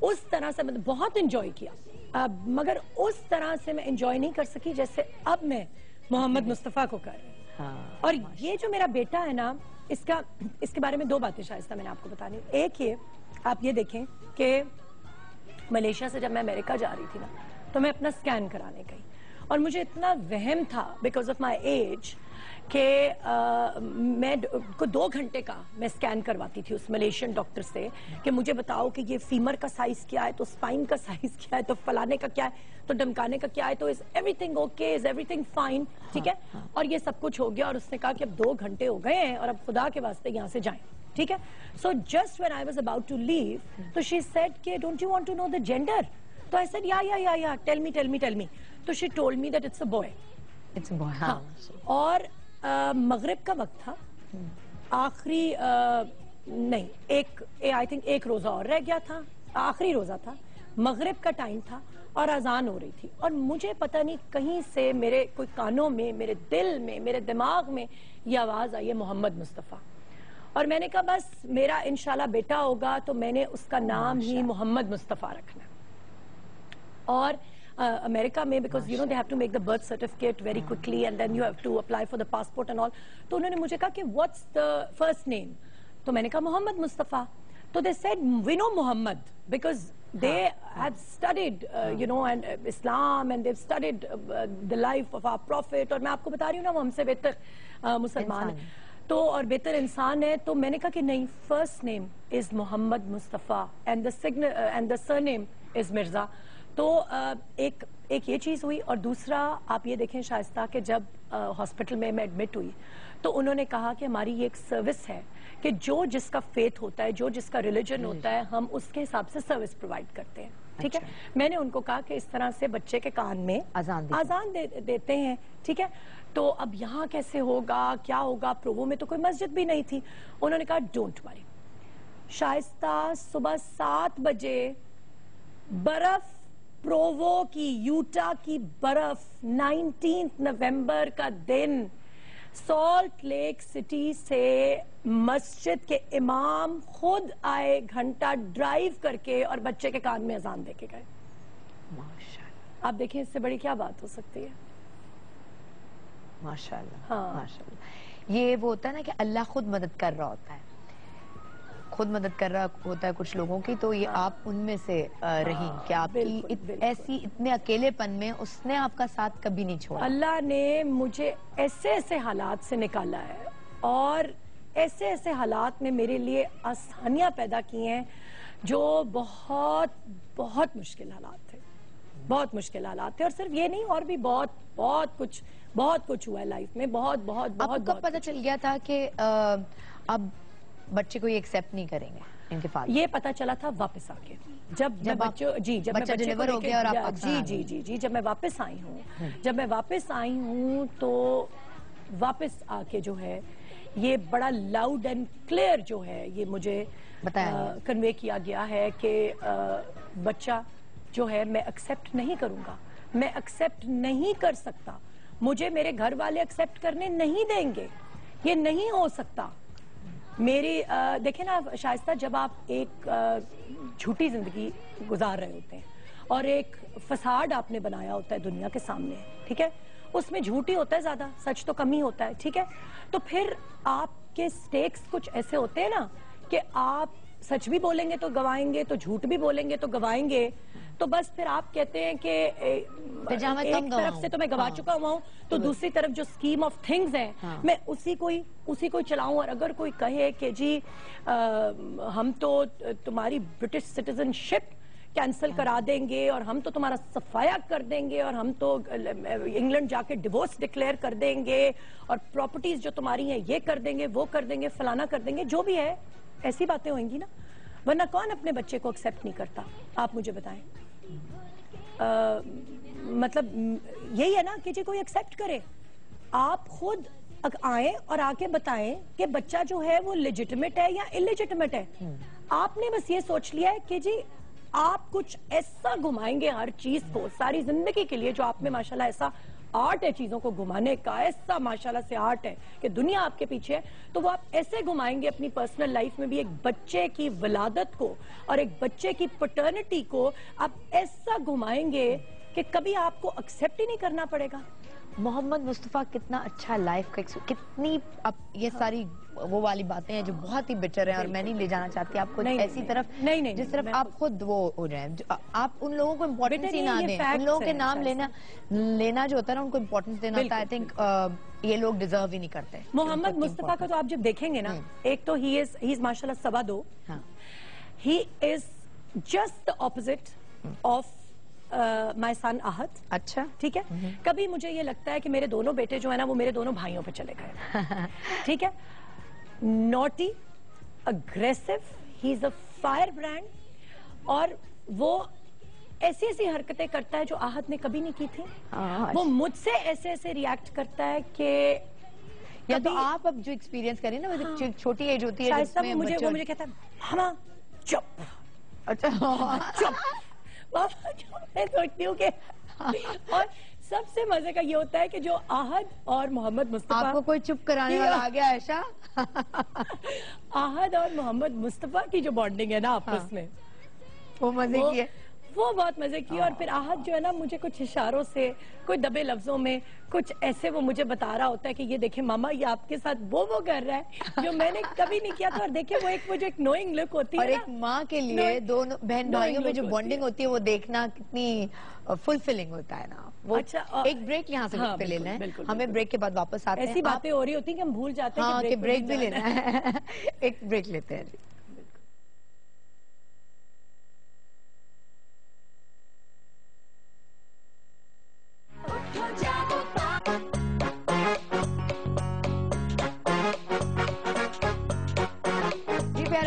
اس طرح سے مطلب بہت انجوائے کیا, مگر اس طرح سے میں انجوائے نہیں کر سکی جیسے اب میں محمد مصطفیٰ کو کر رہی ہوں. اور یہ جو میرا بیٹا ہے نا, اس کے بارے میں 2 باتیں شائستہ میں نے آپ کو بتانی. ایک یہ, آپ یہ دیکھیں کہ ملیشیا سے جب میں امریکہ جا رہی تھی نا, تو میں اپنا سکین کرانے گئی, اور مجھے اتنا وہم تھا بیکاز آف مائی ایج کہ میں کو 2 گھنٹے کا میں سکین کرواتی تھی اس ملیشین ڈاکٹر سے کہ مجھے بتاؤ کہ یہ فیمر کا سائز کیا ہے, تو سپائن کا سائز کیا ہے, تو فلانے کا کیا ہے, تو ڈمکانے کا کیا ہے, تو is everything okay, is everything fine, ٹھیک ہے. اور یہ سب کچھ ہو گیا, اور اس نے کہا کہ اب 2 گھنٹے ہو گئے ہیں اور اب خدا کے واسطے یہاں سے جائیں, ٹھیک ہے. So just when I was about to leave, تو شی سیڈ کہ don't you want to know the gender, تو I said yeah tell me, تو she told me that it's a boy. ہاں, اور مغرب کا وقت تھا, آخری نہیں آئی تھنک 1 روزہ اور رہ گیا تھا, آخری روزہ تھا, مغرب کا ٹائم تھا اور اذان ہو رہی تھی, اور مجھے پتہ نہیں کہیں سے میرے کوئی کانوں میں, میرے دل میں, میرے دماغ میں یہ آواز آئی ہے محمد مصطفیٰ, اور میں نے کہا بس میرا انشاءاللہ بیٹا ہوگا تو میں نے اس کا نام ہی محمد مصطفیٰ رکھنا. اور امریکہ میں because they have to make the birth certificate very quickly and then you have to apply for the passport and all, تو انہوں نے مجھے کہا کہ what's the first name, تو میں نے کہا محمد مصطفیٰ, تو they said we know Muhammad because they have studied and Islam and they've studied the life of our prophet, اور میں آپ کو بتا رہی ہوں نا وہ ہم سے بہتر مسلمان ہے تو اور بہتر انسان ہے. تو میں نے کہا کہ نہیں, first name is Muhammad Mustafa and the surname is Mirza. تو ایک یہ چیز ہوئی, اور دوسرا آپ یہ دیکھیں شائستہ کہ جب ہاسپٹل میں ایڈمٹ ہوئی تو انہوں نے کہا کہ ہماری یہ ایک سروس ہے کہ جو جس کا فیتھ ہوتا ہے, جو جس کا ریلیجن ہوتا ہے, ہم اس کے حساب سے سروس پرووائڈ کرتے ہیں, ٹھیک ہے. میں نے ان کو کہا کہ اس طرح سے بچے کے کان میں اذان دیتے ہیں, ٹھیک ہے. تو اب یہاں کیسے ہوگا, کیا ہوگا, پروو میں تو کوئی مسجد بھی نہیں تھی. انہوں نے کہا ڈونٹ وری شائستہ, صبح 7 بجے برف, پروو کی, یوٹا کی برف, 19 نومبر کا دن, سالٹ لیک سٹی سے مسجد کے امام خود آئے گھنٹہ ڈرائیو کر کے اور بچے کے کان میں اذان دے کے گئے. آپ دیکھیں اس سے بڑی کیا بات ہو سکتی ہے. ماشاءاللہ ماشاءاللہ. یہ وہ ہوتا ہے نا کہ اللہ خود مدد کر رہا ہوتا ہے, خود مدد کر رہا ہوتا ہے کچھ لوگوں کی, تو یہ آپ ان میں سے رہی کہ آپ کی ایسی اتنے اکیلے پن میں اس نے آپ کا ساتھ کبھی نہیں چھوڑا. اللہ نے مجھے ایسے ایسے حالات سے نکالا ہے اور ایسے ایسے حالات میں میرے لیے آسانیاں پیدا کی ہیں جو بہت بہت مشکل حالات تھے, بہت مشکل حالات تھے. اور صرف یہ نہیں, اور بھی بہت کچھ ہوا ہے لائف میں. بہت بہت بہت. آپ کو کب پتہ چل گیا تھا کہ اب بچے کو یہ ایکسیپٹ نہیں کریں گے ان کے فادر؟ یہ پتہ چلا تھا واپس آ کے, جب بچہ ڈیلیور ہو گیا اور آپ جب میں واپس آئی ہوں تو واپس آ کے جو ہے یہ بڑا لاؤڈ اینڈ کلیئر جو ہے یہ مجھے کنوے کیا گیا ہے کہ بچہ جو ہے میں ایکسیپٹ نہیں کروں گا, میں ایکسیپٹ نہیں کر سکتا, مجھے میرے گھر والے ایکسیپٹ کرنے نہیں دیں گے, یہ نہیں ہو سکتا. میری دیکھیں نا شائستہ, جب آپ ایک جھوٹی زندگی گزار رہے ہوتے ہیں اور ایک فساد آپ نے بنایا ہوتا ہے دنیا کے سامنے, ٹھیک ہے, اس میں جھوٹ ہی ہوتا ہے زیادہ, سچ تو کم ہی ہوتا ہے, ٹھیک ہے, تو پھر آپ کے سٹیکس کچھ ایسے ہوتے ہیں نا کہ آپ سچ بھی بولیں گے تو گوائیں گے, تو جھوٹ بھی بولیں گے تو گوائیں گے, تو بس پھر آپ کہتے ہیں کہ ایک طرف سے تو میں گوا چکا ہوا ہوں تو دوسری طرف جو سکیم آف تھنگز ہیں میں اسی کو چلاؤں. اور اگر کوئی کہے کہ جی ہم تو تمہاری برٹش سٹیزن شپ کینسل کرا دیں گے اور ہم تو تمہارا صفایا کر دیں گے اور ہم تو انگلینڈ جا کے ڈیورس ڈکلیئر کر دیں گے اور پراپرٹیز جو تمہاری ہیں یہ کر دیں گے, وہ کر دیں گے, فلانا کر دیں گے, جو بھی ہے ایسی باتیں ہوئیں گی نا, ورنہ کون اپنے بچے کو ایکسیپٹ نہیں کرتا, آپ مجھے بتائیں. مطلب یہی ہے نا کہ جی کوئی ایکسیپٹ کرے. آپ خود آئیں اور آ کے بتائیں کہ بچہ جو ہے وہ لیجٹمیٹ ہے یا انلیجٹمیٹ ہے. آپ نے بس یہ سوچ لیا ہے کہ جی آپ کچھ ایسا گھمائیں گے ہر چیز کو ساری زندگی کے لیے, جو آپ میں ماشاءاللہ ایسا آرٹ ہے چیزوں کو گھمانے کا, ایسا ماشاءاللہ سے آرٹ ہے کہ دنیا آپ کے پیچھے ہے, تو وہ آپ ایسے گھمائیں گے اپنی پرسنل لائف میں بھی. ایک بچے کی ولادت کو اور ایک بچے کی پٹرنٹی کو آپ ایسا گھمائیں گے کہ کبھی آپ کو ایکسیپٹ ہی نہیں کرنا پڑے گا. محمد مصطفیٰ کتنا اچھا لائف کا کتنی, اب یہ ساری وہ والی باتیں ہیں جو بہت ہی بیٹر ہیں اور میں نہیں لے جانا چاہتی آپ کو ایسی طرف جس طرف آپ خود وہ ہو جائیں. آپ ان لوگوں کو امپورٹنس ہی نہ دیں, ان لوگوں کے نام لینا جو ہوتا ہے نا ان کو امپورٹنس دینا ہوتا ہے. آئی تھنک یہ لوگ ڈیزرو ہی نہیں کرتے. محمد مصطفیٰ کا تو آپ جب دیکھیں گے نا, ایک تو ہی از ماشاءاللہ 2.25, he is just the opposite of my son Ahad. اچھا ٹھیک ہے, کبھی مجھے یہ لگتا ہے کہ میرے دونوں بیٹے جو ہیں نا وہ میرے دونوں بھائیوں پہ چلے گئے. ٹھیک ہے, نوٹی, اگریسو, ہی از اے فائر برانڈ, اور وہ ایسی ایسی حرکتیں کرتا ہے جو آہد نے کبھی نہیں کی تھی. وہ مجھ سے ایسے ایسے ریاکٹ کرتا ہے کہ یا تو آپ اب جو ایکسپیرینس کریں نا, چھوٹی ایج ہوتی ہے وہ مجھے کہتا ہے ہما چپ. اچھا چپ. میں سوچتی ہوں کہ اور سب سے مزے کا یہ ہوتا ہے کہ جو آہد اور محمد مصطفیٰ, آپ کو کوئی چپ کرانے والا آ گیا عائشہ. آہد اور محمد مصطفیٰ کی جو بانڈنگ ہے نا آپس میں, وہ مزے کی ہے, وہ بہت مزے کی. اور پھر آہد جو ہے نا مجھے کچھ اشاروں سے, کوئی دبے لفظوں میں کچھ ایسے وہ مجھے بتا رہا ہوتا ہے کہ یہ دیکھیں ماما یہ آپ کے ساتھ وہ کر رہا ہے جو میں نے کبھی نہیں کیا تھا. اور دیکھیں وہ ایک نوئنگ لک ہوتی ہے, اور ایک ماں کے لیے دونوں بہن بھائیوں میں جو بانڈنگ ہوتی ہے وہ دیکھنا کتنی فلفلنگ ہوتا ہے نا. اچھا, ایک بریک یہاں سے پہ لینا ہے, ہمیں بریک کے بعد واپس آتے ہیں. ایسی باتیں ہو رہی ہوتی ہیں کہ ہم بھول جاتے ہیں کہ بریک بھی لینا ہے. ایک بریک لیتے ہیں.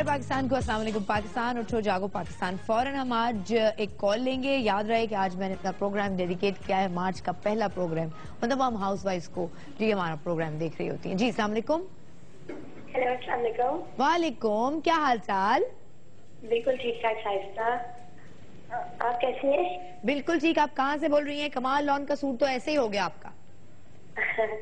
پاکستان کو السلام علیکم پاکستان, اٹھو جاگو پاکستان. فوراً ہم آج ایک کال لیں گے. یاد رہے کہ آج میں نے اپنا پروگرام ڈیڈیکیٹ کیا ہے مارچ کا پہلا پروگرام, مطلب ہم ہاؤس وائفز کو جو ہمارا پروگرام دیکھ رہی ہوتی ہیں. جی السلام علیکم. ہیلو السلام علیکم. وعلیکم, کیا حال چال؟ بالکل ٹھیک ٹھاک شائستہ, آپ کیسی ہیں؟ بالکل ٹھیک. آپ کہاں سے بول رہی ہیں؟ کمال لون کا سوٹ تو ایسے ہی ہو گیا آپ کا.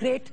great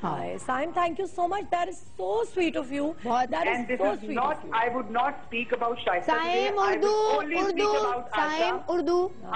Hi, Saim, thank you so much. That is so sweet of you. That and this so is not, I would not speak about Shaista today. Saim, Urdu.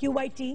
QYT,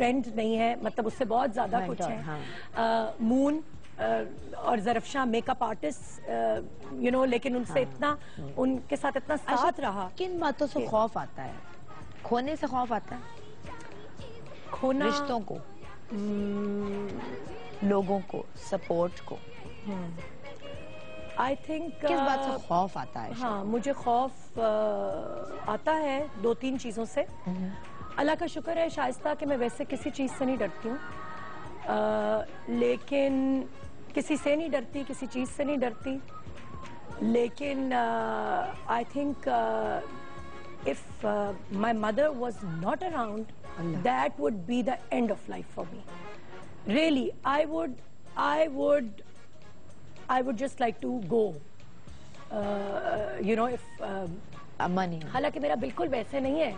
friend نہیں ہے, مطلب اس سے بہت زیادہ کچھ ہے. مون اور Zarfishan makeup artist, you know, لیکن ان سے اتنا, ان کے ساتھ اتنا ساتھ رہا. کن باتوں سے خوف آتا ہے؟ کھونے سے خوف آتا ہے؟ کھونا, رشتوں کو, لوگوں کو, سپورٹ کو. آئی تھنک کس بات سے خوف آتا ہے؟ ہاں, مجھے خوف آتا ہے 2-3 چیزوں سے. اللہ کا شکر ہے شائستہ کہ میں ویسے کسی چیز سے نہیں ڈرتی ہوں, لیکن کسی سے نہیں ڈرتی, کسی چیز سے نہیں ڈرتی, لیکن I think if my mother was not around, that would be the end of life for me. Really, I would just like to go. You know, if money. حالانکہ میرا بالکل ویسے نہیں ہے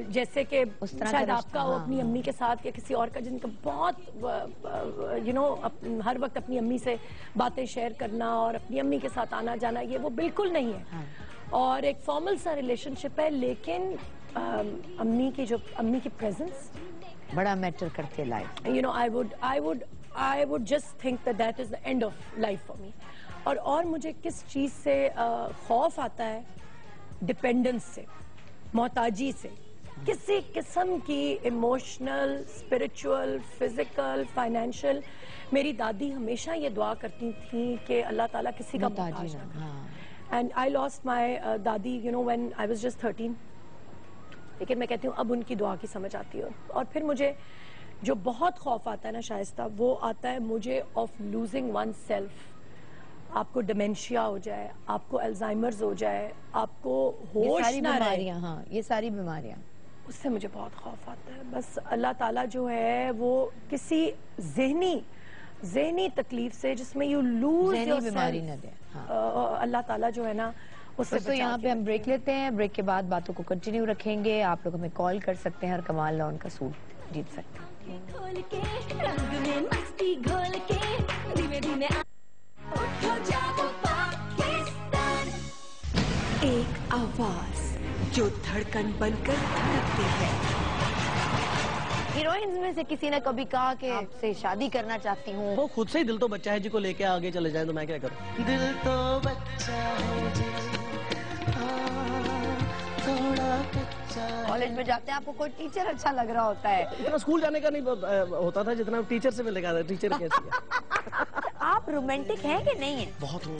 جیسے کہ شاید آپ کا ہو اپنی امی کے ساتھ یا کسی اور کا, جن کا بہت یو نو ہر وقت اپنی امی سے باتیں شیئر کرنا اور اپنی امی کے ساتھ آنا جانا, یہ وہ بالکل نہیں ہے. اور ایک فارمل سا ریلیشن شپ ہے, لیکن امی کی پریزنس بڑا میٹر کرتے life. You know, I would just think that is the end of life for me. اور مجھے کس چیز سے خوف آتا ہے؟ ڈپینڈنس سے, محتاجی سے. کسی قسم کی ایموشنل, اسپرچول, فزیکل, فائنینشیل. میری دادی ہمیشہ یہ دعا کرتی تھیں کہ اللہ تعالیٰ کسی کا محتاج نہ کرے. And I lost my دادی you know when I was just 13. لیکن میں کہتی ہوں اب ان کی دعا کی سمجھ آتی ہے. اور پھر مجھے جو بہت خوف آتا ہے نا شائستہ, وہ آتا ہے مجھے آف لوزنگ ون سیلف. آپ کو ڈیمینشیا ہو جائے, آپ کو الزائمرز ہو جائے, آپ کو ہوش نہ رہے. ہاں, یہ ساری بیماریاں, اس سے مجھے بہت خوف آتا ہے. بس اللہ تعالیٰ جو ہے وہ کسی ذہنی تکلیف سے جس میں یو لوز یور بیماری نہ دے, اللہ تعالیٰ جو ہے نا اس سے. تو یہاں پہ ہم بریک لیتے ہیں, بریک کے بعد باتوں کو کنٹینیو رکھیں گے. آپ لوگ ہمیں کال کر سکتے ہیں اور کمال لون کا سوٹ جیت سکتے ہیں. ایک آواز جو دھڑکن بن کر دھڑکتی ہے. ہیروئنز میں سے کسی نے کبھی کہا کہ آپ سے شادی کرنا چاہتی ہوں. وہ خود سے ہی دل تو بچہ ہے جی کو لے کے آگے چلے جائیں تو میں کیا کروں. دل تو بچہ ہے جی, تھوڑا بچہ. کالج میں جاتے ہیں آپ کو کوئی ٹیچر اچھا لگ رہا ہوتا ہے. اتنا اسکول جانے کا نہیں ہوتا تھا جتنا ٹیچر سے ملے گا. ٹیچر کیسی ہے؟ آپ رومانٹک ہیں کہ نہیں ہیں؟ بہت ہوں.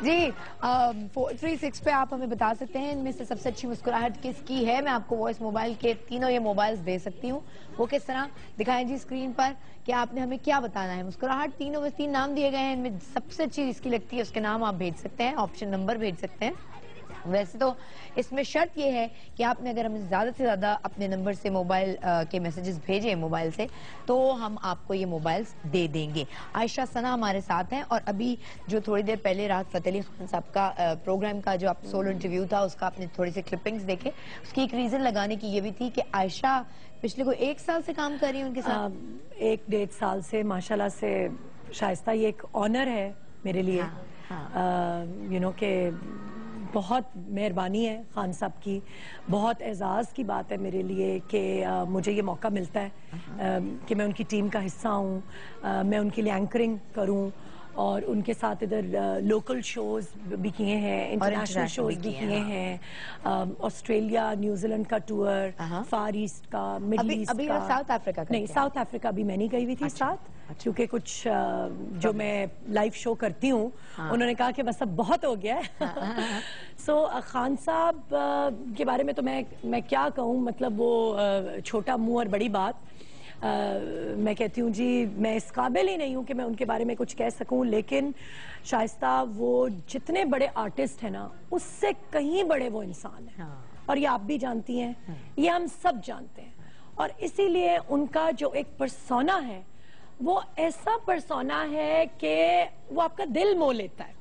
جی 436 پہ آپ ہمیں بتا سکتے ہیں ان میں سے سب سے اچھی مسکراہٹ کس کی ہے. میں آپ کو وائس موبائل کے تینوں یہ موبائلز دے سکتی ہوں. وہ کس طرح دکھائیں جی اسکرین پر کہ آپ نے ہمیں کیا بتانا ہے. مسکراہٹ تینوں میں 3 نام دیے گئے ہیں, ان میں سب سے اچھی جس کی لگتی ہے اس کے نام آپ بھیج سکتے ہیں, آپشن نمبر بھیج سکتے ہیں. ویسے تو اس میں شرط یہ ہے کہ آپ نے اگر ہمیں زیادہ سے زیادہ اپنے نمبر سے موبائل کے میسیجز بھیجیں موبائل سے تو ہم آپ کو یہ موبائلز دے دیں گے. عائشہ ثنا ہمارے ساتھ ہیں, اور ابھی جو تھوڑی دیر پہلے راحت فتح علی خان صاحب کا پروگرام کا جو آپ سولو انٹرویو تھا اس کا آپ نے تھوڑی سی کلپنگز دیکھے. اس کی ایک ریزن لگانے کی یہ بھی تھی کہ عائشہ پچھلے کوئی 1 سال سے کام کر رہی ہیں ان کے ساتھ. 1-1.5 سال سے ماشاءاللہ سے شائستہ. یہ ایک آنر ہے میرے لیے, یو نو کہ بہت مہربانی ہے خان صاحب کی, بہت اعزاز کی بات ہے میرے لیے کہ مجھے یہ موقع ملتا ہے کہ میں ان کی ٹیم کا حصہ ہوں, میں ان کے لیے اینکرنگ کروں, اور ان کے ساتھ ادھر لوکل شوز بھی کیے ہیں, انٹرنیشنل شوز بھی کیے ہیں, آسٹریلیا نیوزی لینڈ کا ٹور, فار ایسٹ کا, مڈل ایسٹ کا. ساؤتھ افریقہ نہیں, ساؤتھ افریقہ بھی میں نہیں گئی ہوئی تھی ساتھ, کیونکہ کچھ جو میں لائیو شو کرتی ہوں انہوں نے کہا کہ بس اب بہت ہو گیا ہے. سو خان صاحب کے بارے میں تو میں کیا کہوں, مطلب وہ چھوٹا منہ اور بڑی بات. میں کہتی ہوں جی میں اس قابل ہی نہیں ہوں کہ میں ان کے بارے میں کچھ کہہ سکوں, لیکن شائستہ وہ جتنے بڑے آرٹسٹ ہیں نا اس سے کہیں بڑے وہ انسان ہیں, اور یہ آپ بھی جانتی ہیں, یہ ہم سب جانتے ہیں. اور اسی لیے ان کا جو ایک پرسونا ہے وہ ایسا پرسونا ہے کہ وہ آپ کا دل مو لیتا ہے,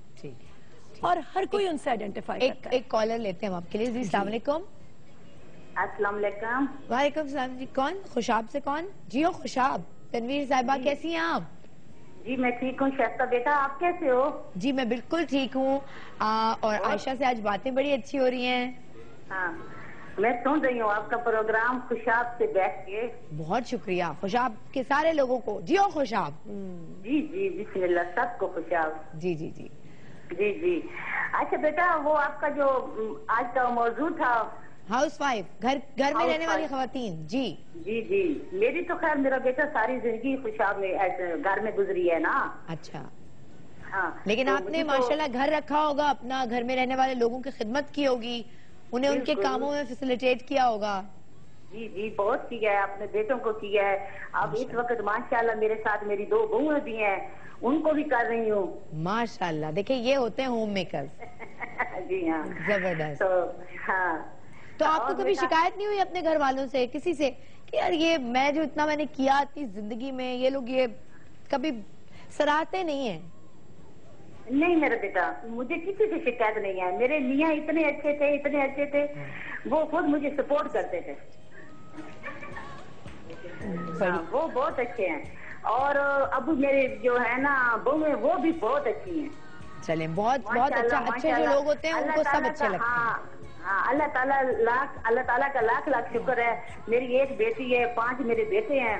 اور ہر کوئی ان سے آئیڈینٹیفائی کرتا ہے. ایک کالر لیتے ہیں ہم آپ کے لیے. السلام علیکم. السلام علیکم. وعلیکم السلام. جی کون؟ خوشاب سے کون؟ جی ہو خوشاب. تنویر صاحبہ کیسی ہیں آپ؟ جی میں ٹھیک ہوں شائستہ بیٹا، آپ کیسے ہو؟ جی میں بالکل ٹھیک ہوں، اور عائشہ سے آج باتیں بڑی اچھی ہو رہی ہیں۔ ہاں میں سن رہی ہوں آپ کا پروگرام خوشاب سے بیٹھ کے۔ بہت شکریہ، خوشاب کے سارے لوگوں کو جیو خوشاب۔ جی جی بسم اللہ، سب کو خوشاب۔ جی جی جی جی جی اچھا بیٹا، وہ آپ کا جو آج کا موضوع تھا ہاؤس وائف، گھر میں رہنے والی خواتین۔ جی جی جی میری تو خیر میرا بیٹا ساری زندگی خوشاب میں گھر میں گزری ہے نا۔ اچھا ہاں، لیکن آپ نے ماشاءاللہ گھر رکھا ہوگا اپنا، گھر میں رہنے والے لوگوں کی خدمت کی ہوگی، انہیں ان کے کاموں میں فیسیلیٹیٹ کیا ہوگا۔ جی جی بہت کیا ہے، اپنے بیٹوں کو کیا ہے۔ اب اس وقت ماشاءاللہ میرے ساتھ میری 2 بہویں بھی ہیں، ان کو بھی کر رہی ہوں۔ ماشاءاللہ دیکھیں یہ ہوتے ہیں ہوم میکرز۔ جی ہاں زبردست۔ ہاں تو آپ کو کبھی شکایت نہیں ہوئی اپنے گھر والوں سے، کسی سے، کہ یار یہ میں جو اتنا میں نے کیا اتنی زندگی میں، یہ لوگ یہ کبھی سراہتے نہیں ہیں؟ نہیں میرا بیٹا، مجھے کسی سے شکایت نہیں ہے، میرے میاں اتنے اچھے تھے، وہ خود مجھے سپورٹ کرتے تھے، وہ بہت اچھے ہیں، اور اب میرے جو ہے نا بہویں وہ بھی بہت اچھی ہیں۔ چلیں بہت اچھا، اچھے جو لوگ ہوتے ہیں ان کو سب اچھے لگتے ہیں۔ ہاں اللہ تعالیٰ کا لاکھ شکر ہے، میری 1 بیٹی ہے، 5 میرے بیٹے ہیں،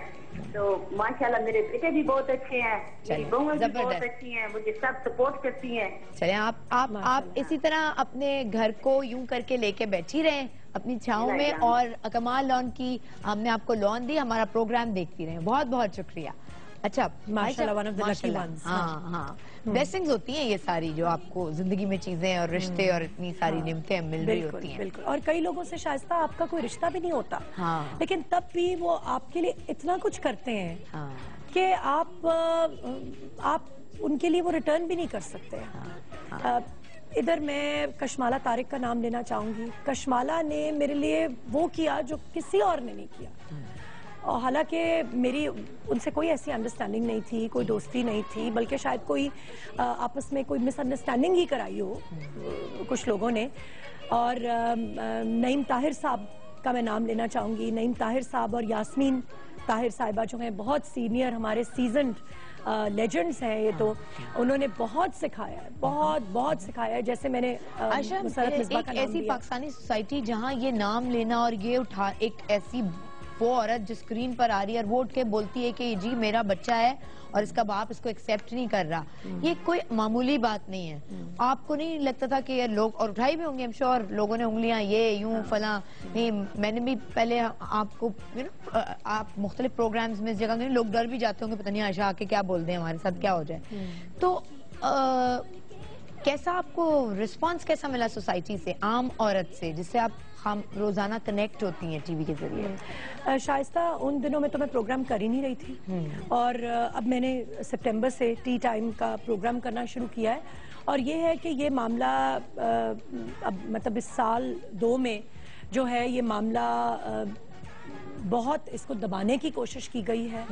تو ماشاءاللہ میرے بیٹے بھی بہت اچھے ہیں، میری بہویں بھی بہت اچھی ہیں، مجھے سب سپورٹ کرتی ہیں۔ چلیں آپ اسی طرح اپنے گھر کو یوں کر کے لے کے بیٹھی رہیں اپنی چھاؤں میں، اور کمال لان کی ہم نے آپ کو لان دی، ہمارا پروگرام دیکھتی رہیں۔ بہت بہت شکریہ۔ اچھا ہاں بلیسنگز ہوتی ہیں یہ ساری، جو آپ کو زندگی میں چیزیں اور رشتے اور اتنی ساری نعمتیں مل رہی ہوتی ہیں۔ بالکل، اور کئی لوگوں سے شائستہ آپ کا کوئی رشتہ بھی نہیں ہوتا، لیکن تب بھی وہ آپ کے لیے اتنا کچھ کرتے ہیں کہ آپ ان کے لیے وہ ریٹرن بھی نہیں کر سکتے۔ ادھر میں کشمالہ طارق کا نام لینا چاہوں گی۔ کشمالہ نے میرے لیے وہ کیا جو کسی اور نے نہیں کیا، اور حالانکہ میری ان سے کوئی ایسی انڈرسٹینڈنگ نہیں تھی، کوئی دوستی نہیں تھی، بلکہ شاید کوئی آپس میں کوئی مس انڈرسٹینڈنگ ہی کرائی ہو کچھ لوگوں نے۔ اور نعیم طاہر صاحب کا میں نام لینا چاہوں گی۔ نعیم طاہر صاحب اور یاسمین طاہر صاحبہ جو ہیں بہت سینئر ہمارے سیزنڈ لیجنڈز ہیں، یہ تو انہوں نے بہت سکھایا ہے، بہت سکھایا ہے۔ جیسے میں نے ایک ایسی پاکستانی سوسائٹی جہاں یہ نام لینا اور یہ اٹھا، ایک ایسی وہ عورت جو اسکرین پر آ رہی ہے اور وہ اٹھ کے بولتی ہے کہ جی میرا بچہ ہے اور اس کا باپ اس کو ایکسیپٹ نہیں کر رہا، یہ کوئی معمولی بات نہیں ہے۔ آپ کو نہیں لگتا تھا کہ یہ لوگ، اور اٹھائی بھی ہوں گے اور لوگوں نے انگلیاں یہ یوں فلاں، نہیں میں نے بھی پہلے آپ کو آپ مختلف پروگرامز میں اس جگہ لوگ ڈر بھی جاتے ہوں گے پتہ نہیں عائشہ آ کے کیا بول دیں، ہمارے ساتھ کیا ہو جائے، تو کیسا آپ کو رسپانس کیسا ملا سوسائٹی سے، عام عورت سے جس سے آپ روزانہ کنیکٹ ہوتی ہیں ٹی وی کے ذریعے؟ شائستہ ان دنوں میں تو میں پروگرام کر ہی نہیں رہی تھی، اور اب میں نے سپٹمبر سے ٹی ٹائم کا پروگرام کرنا شروع کیا ہے، اور یہ ہے کہ یہ معاملہ اب مطلب اس سال 2 میں جو ہے یہ معاملہ بہت اس کو دبانے کی کوشش کی گئی ہے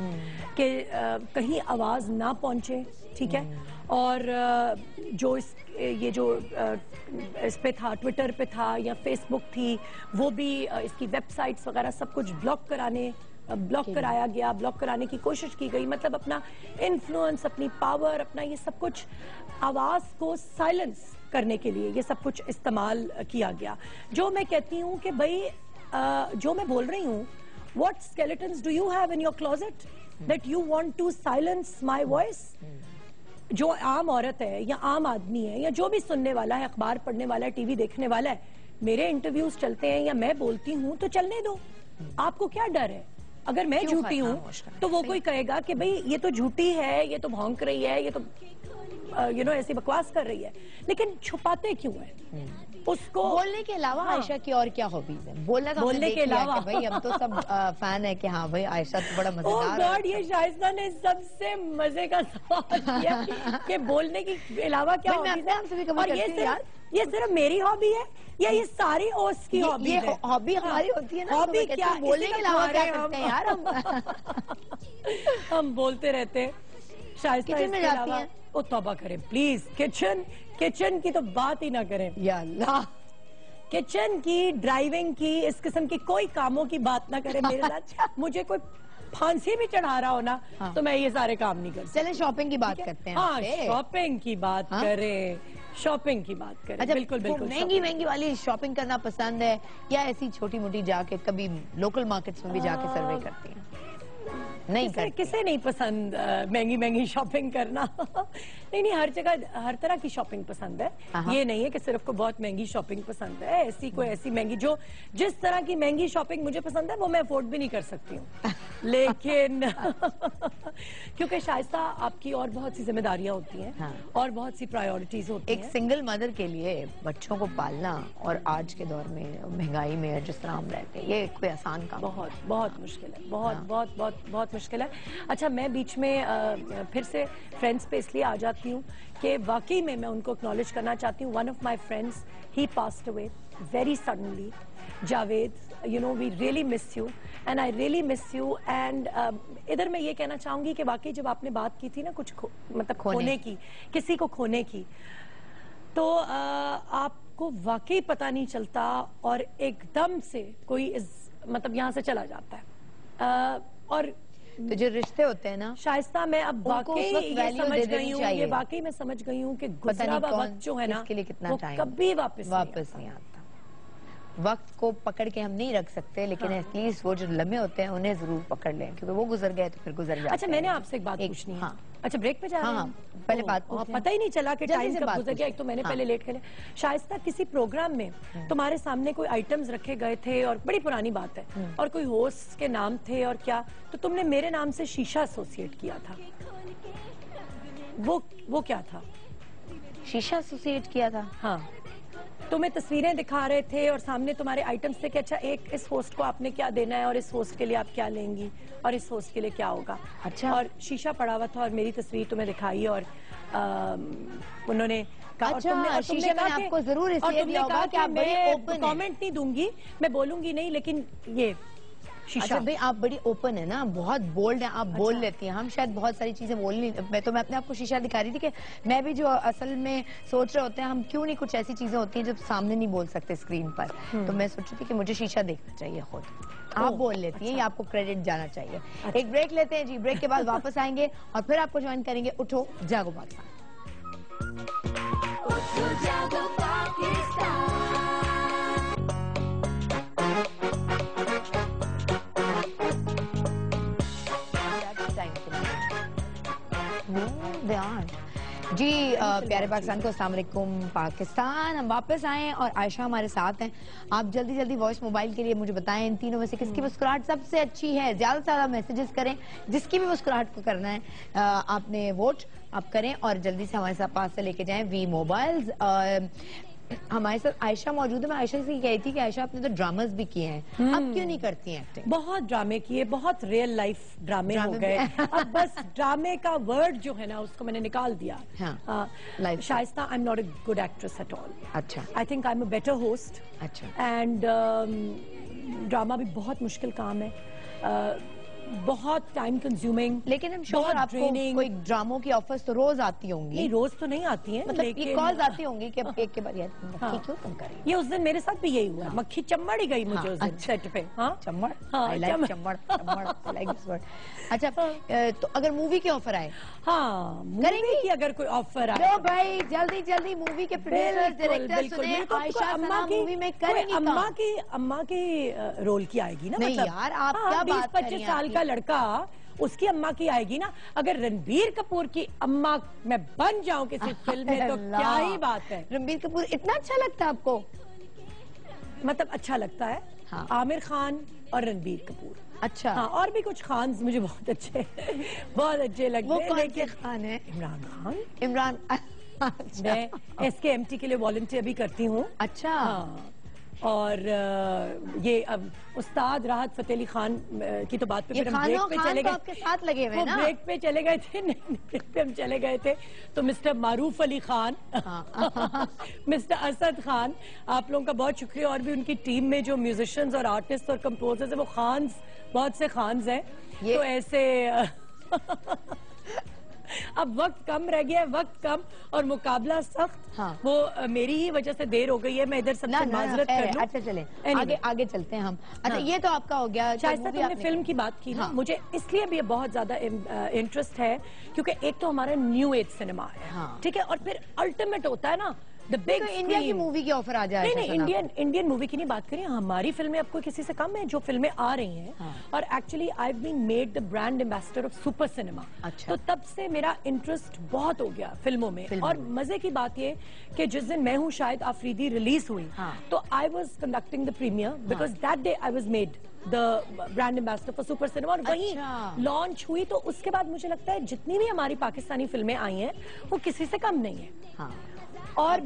کہ کہیں آواز نہ پہنچے، ٹھیک ہے، اور جو یہ جو اس پہ تھا، ٹویٹر پہ تھا یا فیس بک تھی، وہ بھی اس کی ویب سائٹس وغیرہ سب کچھ بلاک کرایا گیا، بلاک کرانے کی کوشش کی گئی، مطلب اپنا انفلوئنس، اپنی پاور، اپنا یہ سب کچھ آواز کو سائلنس کرنے کے لیے یہ سب کچھ استعمال کیا گیا۔ جو میں کہتی ہوں کہ بھائی جو میں بول رہی ہوں، what skeletons do you have in your closet that you want to silence my voice؟ جو عام عورت ہے یا عام آدمی ہے یا جو بھی سننے والا ہے، اخبار پڑھنے والا ہے، ٹی وی دیکھنے والا ہے، میرے انٹرویوز چلتے ہیں یا میں بولتی ہوں تو چلنے دو، آپ کو کیا ڈر ہے؟ اگر میں جھوٹی ہوں تو وہ کوئی کہے گا کہ بھئی یہ تو جھوٹی ہے، یہ تو بھونک رہی ہے، یہ تو ایسی بکواس کر رہی ہے، لیکن چھپاتے کیوں ہیں اس کو؟ بولنے کے علاوہ عائشہ کی اور کیا ہابیز ہیں؟ بولنے کے علاوہ بھائی ہم تو سب فین ہے کہ ہاں بھائی عائشہ تو بڑا مزیدار ہے۔ یہ شائستہ نے سب سے مزے کا سوال کیا کہ بولنے کے علاوہ کیا ہابیز ہیں، اور یہ صرف میری ہابی ہے یا یہ ساری ہوسٹ کی ہابی ہے؟ ہابی ہماری ہوتی ہے نا، ہابی کیا؟ بولنے کے علاوہ کیا کرتے ہیں یار ہم بولتے رہتے ہیں۔ شائستہ کچن میں جاتی ہیں؟ او توبہ کریں پلیز، کچن کی تو بات ہی نہ کریں، یا اللہ، کچن کی، ڈرائیونگ کی، اس قسم کی کوئی کاموں کی بات نہ کریں میرے ساتھ۔ مجھے کوئی پھانسی بھی چڑھا رہا ہو نا تو میں یہ سارے کام نہیں کر سکتی. چلیں شاپنگ کی بات کرتے ہیں. ہاں شاپنگ کی بات کریں, شاپنگ کی بات کریں. بالکل بالکل. مہنگی والی شاپنگ کرنا پسند ہے یا ایسی چھوٹی موٹی جا کے کبھی لوکل مارکیٹس میں بھی جا کے سروے کرتی ہیں؟ نہیں, کسے نہیں پسند مہنگی شاپنگ کرنا. نہیں, ہر جگہ ہر طرح کی شاپنگ پسند ہے. یہ نہیں ہے کہ صرف کو بہت مہنگی شاپنگ پسند ہے. ایسی مہنگی جس طرح کی مہنگی شاپنگ مجھے پسند ہے وہ میں افورڈ بھی نہیں کر سکتی ہوں. لیکن کیونکہ شائستہ آپ کی اور بہت سی ذمہ داریاں ہوتی ہیں اور بہت سی پرائیورٹیز ہوتی ہیں. ایک سنگل مدر کے لیے بچوں کو پالنا اور آج کے دور میں مہنگائی میں جس طرح ہم رہتے ہیں, یہ کوئی آسان کام بہت مشکل ہے. بہت مشکل ہے. اچھا, میں بیچ میں پھر سے فرینڈز پہ اس لیے آ جاتی ہوں کہ واقعی میں ان کو اکنالج کرنا چاہتی ہوں. One of my friends, he passed away very suddenly. Javed, you know we really miss you and I really miss you. And ادھر میں یہ کہنا چاہوں گی کہ واقعی جب آپ نے بات کی تھی نا کچھ مطلب کھونے کی, کسی کو کھونے کی, تو آپ کو واقعی پتہ نہیں چلتا اور ایک دم سے کوئی مطلب یہاں سے چلا جاتا ہے. اور تو جو رشتے ہوتے ہیں نا شائستہ, میں اب واقعی یہ سمجھ گئی ہوں, یہ واقعی میں سمجھ گئی ہوں کہ گزرا ہوا وقت جو ہے نا وہ کبھی واپس نہیں آتا. وقت کو پکڑ کے ہم نہیں رکھ سکتے, لیکن ایٹ لیسٹ وہ جو لمحے ہوتے ہیں انہیں ضرور پکڑ لیں, کیونکہ وہ گزر گئے تو پھر گزر جاتے ہیں. اچھا, میں نے آپ سے ایک بات پوچھنی ہے. اچھا, بریک پہ جا رہے ہیں؟ پہلے بات پتہ ہی نہیں چلا کہ ٹائم کب گزر گیا. ایک تو میں نے پہلے لیٹ کھلے. شائستہ, کسی پروگرام میں تمہارے سامنے کوئی آئٹمز رکھے گئے تھے اور بڑی پرانی بات ہے, اور کوئی ہوسٹ کے نام تھے اور کیا, تو تم نے میرے نام سے شیشہ ایسوسیٹ کیا تھا. وہ کیا تھا؟ شیشہ ایسوسیٹ کیا تھا؟ ہاں, تمہیں تصویریں دکھا رہے تھے اور سامنے تمہارے آئٹمز تھے کہ اچھا ایک اس ہوسٹ کو آپ نے کیا دینا ہے اور اس ہوسٹ کے لیے آپ کیا لیں گی اور اس ہوسٹ کے لیے کیا ہوگا. اچھا, اور شیشہ پڑا ہوا تھا اور میری تصویر تمہیں دکھائی اور انہوں نے کہا, شیشہ میں آپ کو ضرور اس لیے دیا ہوگا کہ آپ بڑی اوپن ہیں. کامنٹ نہیں دوں گی, میں بولوں گی نہیں, لیکن یہ اچھا بھئی آپ بڑی اوپن ہے نا, بہت بولڈ ہیں, آپ بول لیتی ہیں. ہم شاید بہت ساری چیزیں بول نہیں, میں اپنے آپ کو شیشہ دکھا رہی تھی کہ میں بھی جو اصل میں سوچ رہے ہوتے ہیں ہم کیوں نہیں, کچھ ایسی چیزیں ہوتی ہیں جو سامنے نہیں بول سکتے اسکرین پر, تو میں سوچ رہی تھی کہ مجھے شیشہ دیکھنا چاہیے خود. آپ بول لیتی ہیں, یہ آپ کو کریڈٹ جانا چاہیے. ایک بریک لیتے ہیں جی, بریک کے بعد واپس آئیں گے اور پھر آپ کو جوائن کریں گے اٹھو جاگو پاکستان. جی پیارے پاکستان کو السلام علیکم. پاکستان ہم واپس آئے اور عائشہ ہمارے ساتھ ہیں. آپ جلدی وائس موبائل کے لیے مجھے بتائیں ان تینوں میں سے کس کی مسکراہٹ سب سے اچھی ہے. زیادہ سے زیادہ میسیجز کریں, جس کی بھی مسکراہٹ کو کرنا ہے آپ نے ووٹ آپ کریں اور جلدی سے ہمارے ساتھ پاس سے لے کے جائیں وی موبائلز. ہمارے ساتھ عائشہ موجود ہے. میں عائشہ سے یہ کہی تھی کہ عائشہ آپ نے تو ڈراماز بھی کیے ہیں, اب کیوں نہیں کرتی ہیں ایکٹنگ؟ بہت ڈرامے کیے, بہت ریئل لائف ڈرامے ہو گئے. اب بس ڈرامے کا ورڈ جو ہے نا اس کو میں نے نکال دیا. Shaista, I'm not a good actress at all. اچھا, I think I'm a better host. اچھا, اینڈ ڈرامہ بھی بہت مشکل کام ہے, بہت ٹائم کنزیومنگ. لیکن ہم شور آپ کو کوئی ڈراموں کی آفرز تو روز آتی ہوں گی؟ نہیں, روز تو نہیں آتی ہیں, مطلب یہ کالز آتی ہوں گی کہ ایک کے بعد مکھی کیوں تم کریں. یہ اس دن میرے ساتھ بھی یہی ہوا, مکھی چمڑ ہی گئی مجھے اس دن سیٹ پہ. چمڑ, آئی لائک چمڑ, آئی لائک دس ورڈ. اچھا, تو اگر مووی کے آفر آئے, ہاں کریں گے کہ اگر کوئی آفر آئے, لو بھائی جلدی مووی کے پروڈیوسر ڈائریکٹر سنیں, عائشہ ثنا مووی میں کریں گی. اماں کی رول کی آئے گی نا, نہیں یار آپ کیا بات کر رہی ہیں, 20-25 سال کا لڑکا اس کی اماں کی آئے گی نا. اگر رنبیر کپور کی اماں میں بن جاؤں کسی فلم میں تو کیا ہی بات ہے. رنبیر کپور اتنا اچھا لگتا ہے آپ کو؟ مطلب اچھا لگتا ہے. عامر خان اور رنبیر کپور. اچھا, ہاں, اور بھی کچھ خانز مجھے بہت اچھے لگتے ہیں. وہ کون سے خان ہیں؟ عمران خان. عمران, میں SKMT کے لیے والنٹیئر بھی کرتی ہوں. اچھا, اور یہ اب استاد راحت فتح علی خان کی تو بات پہ ہم بریک پہ چلے گئے, آپ کے ساتھ لگے ہوئے نا, بریک پہ چلے گئے تھے. بریک پہ ہم چلے گئے تھے تو مسٹر معروف علی خان, مسٹر اسد خان, آپ لوگوں کا بہت شکریہ. اور بھی ان کی ٹیم میں جو میوزیشنز اور آرٹسٹ اور کمپوزرز ہیں وہ خانز, بہت سے خانز ہیں. تو ایسے اب وقت کم رہ گیا ہے, وقت کم اور مقابلہ سخت. وہ میری ہی وجہ سے دیر ہو گئی ہے, میں ادھر سب سے معذرت کر لوں. اچھا چلیں آگے چلتے ہیں ہم. اچھا یہ تو آپ کا ہو گیا. شائستہ تم نے فلم کی بات کی نا, مجھے اس لیے بھی بہت زیادہ انٹرسٹ ہے کیونکہ ایک تو ہمارا نیو ایج سنیما ہے, ٹھیک ہے, اور پھر الٹیمیٹ ہوتا ہے نا انڈیا کی مووی کی آفر آ جائے. نہیں, انڈین مووی کی نہیں بات کریں, ہماری فلمیں اب کوئی کسی سے کم ہے جو فلمیں آ رہی ہیں. اور actually I have been made the brand ambassador of super cinema. تو تب سے میرا انٹرسٹ بہت ہو گیا فلموں میں. اور مزے کی بات یہ کہ جس دن میں ہوں شاید آفریدی ریلیز ہوئی تو I was conducting the premiere because that day I was made the brand ambassador for super cinema, اور وہیں لانچ ہوئی. تو اس کے بعد مجھے لگتا ہے جتنی بھی ہماری پاکستانی فلمیں آئی ہیں وہ کسی سے کم نہیں ہے. اور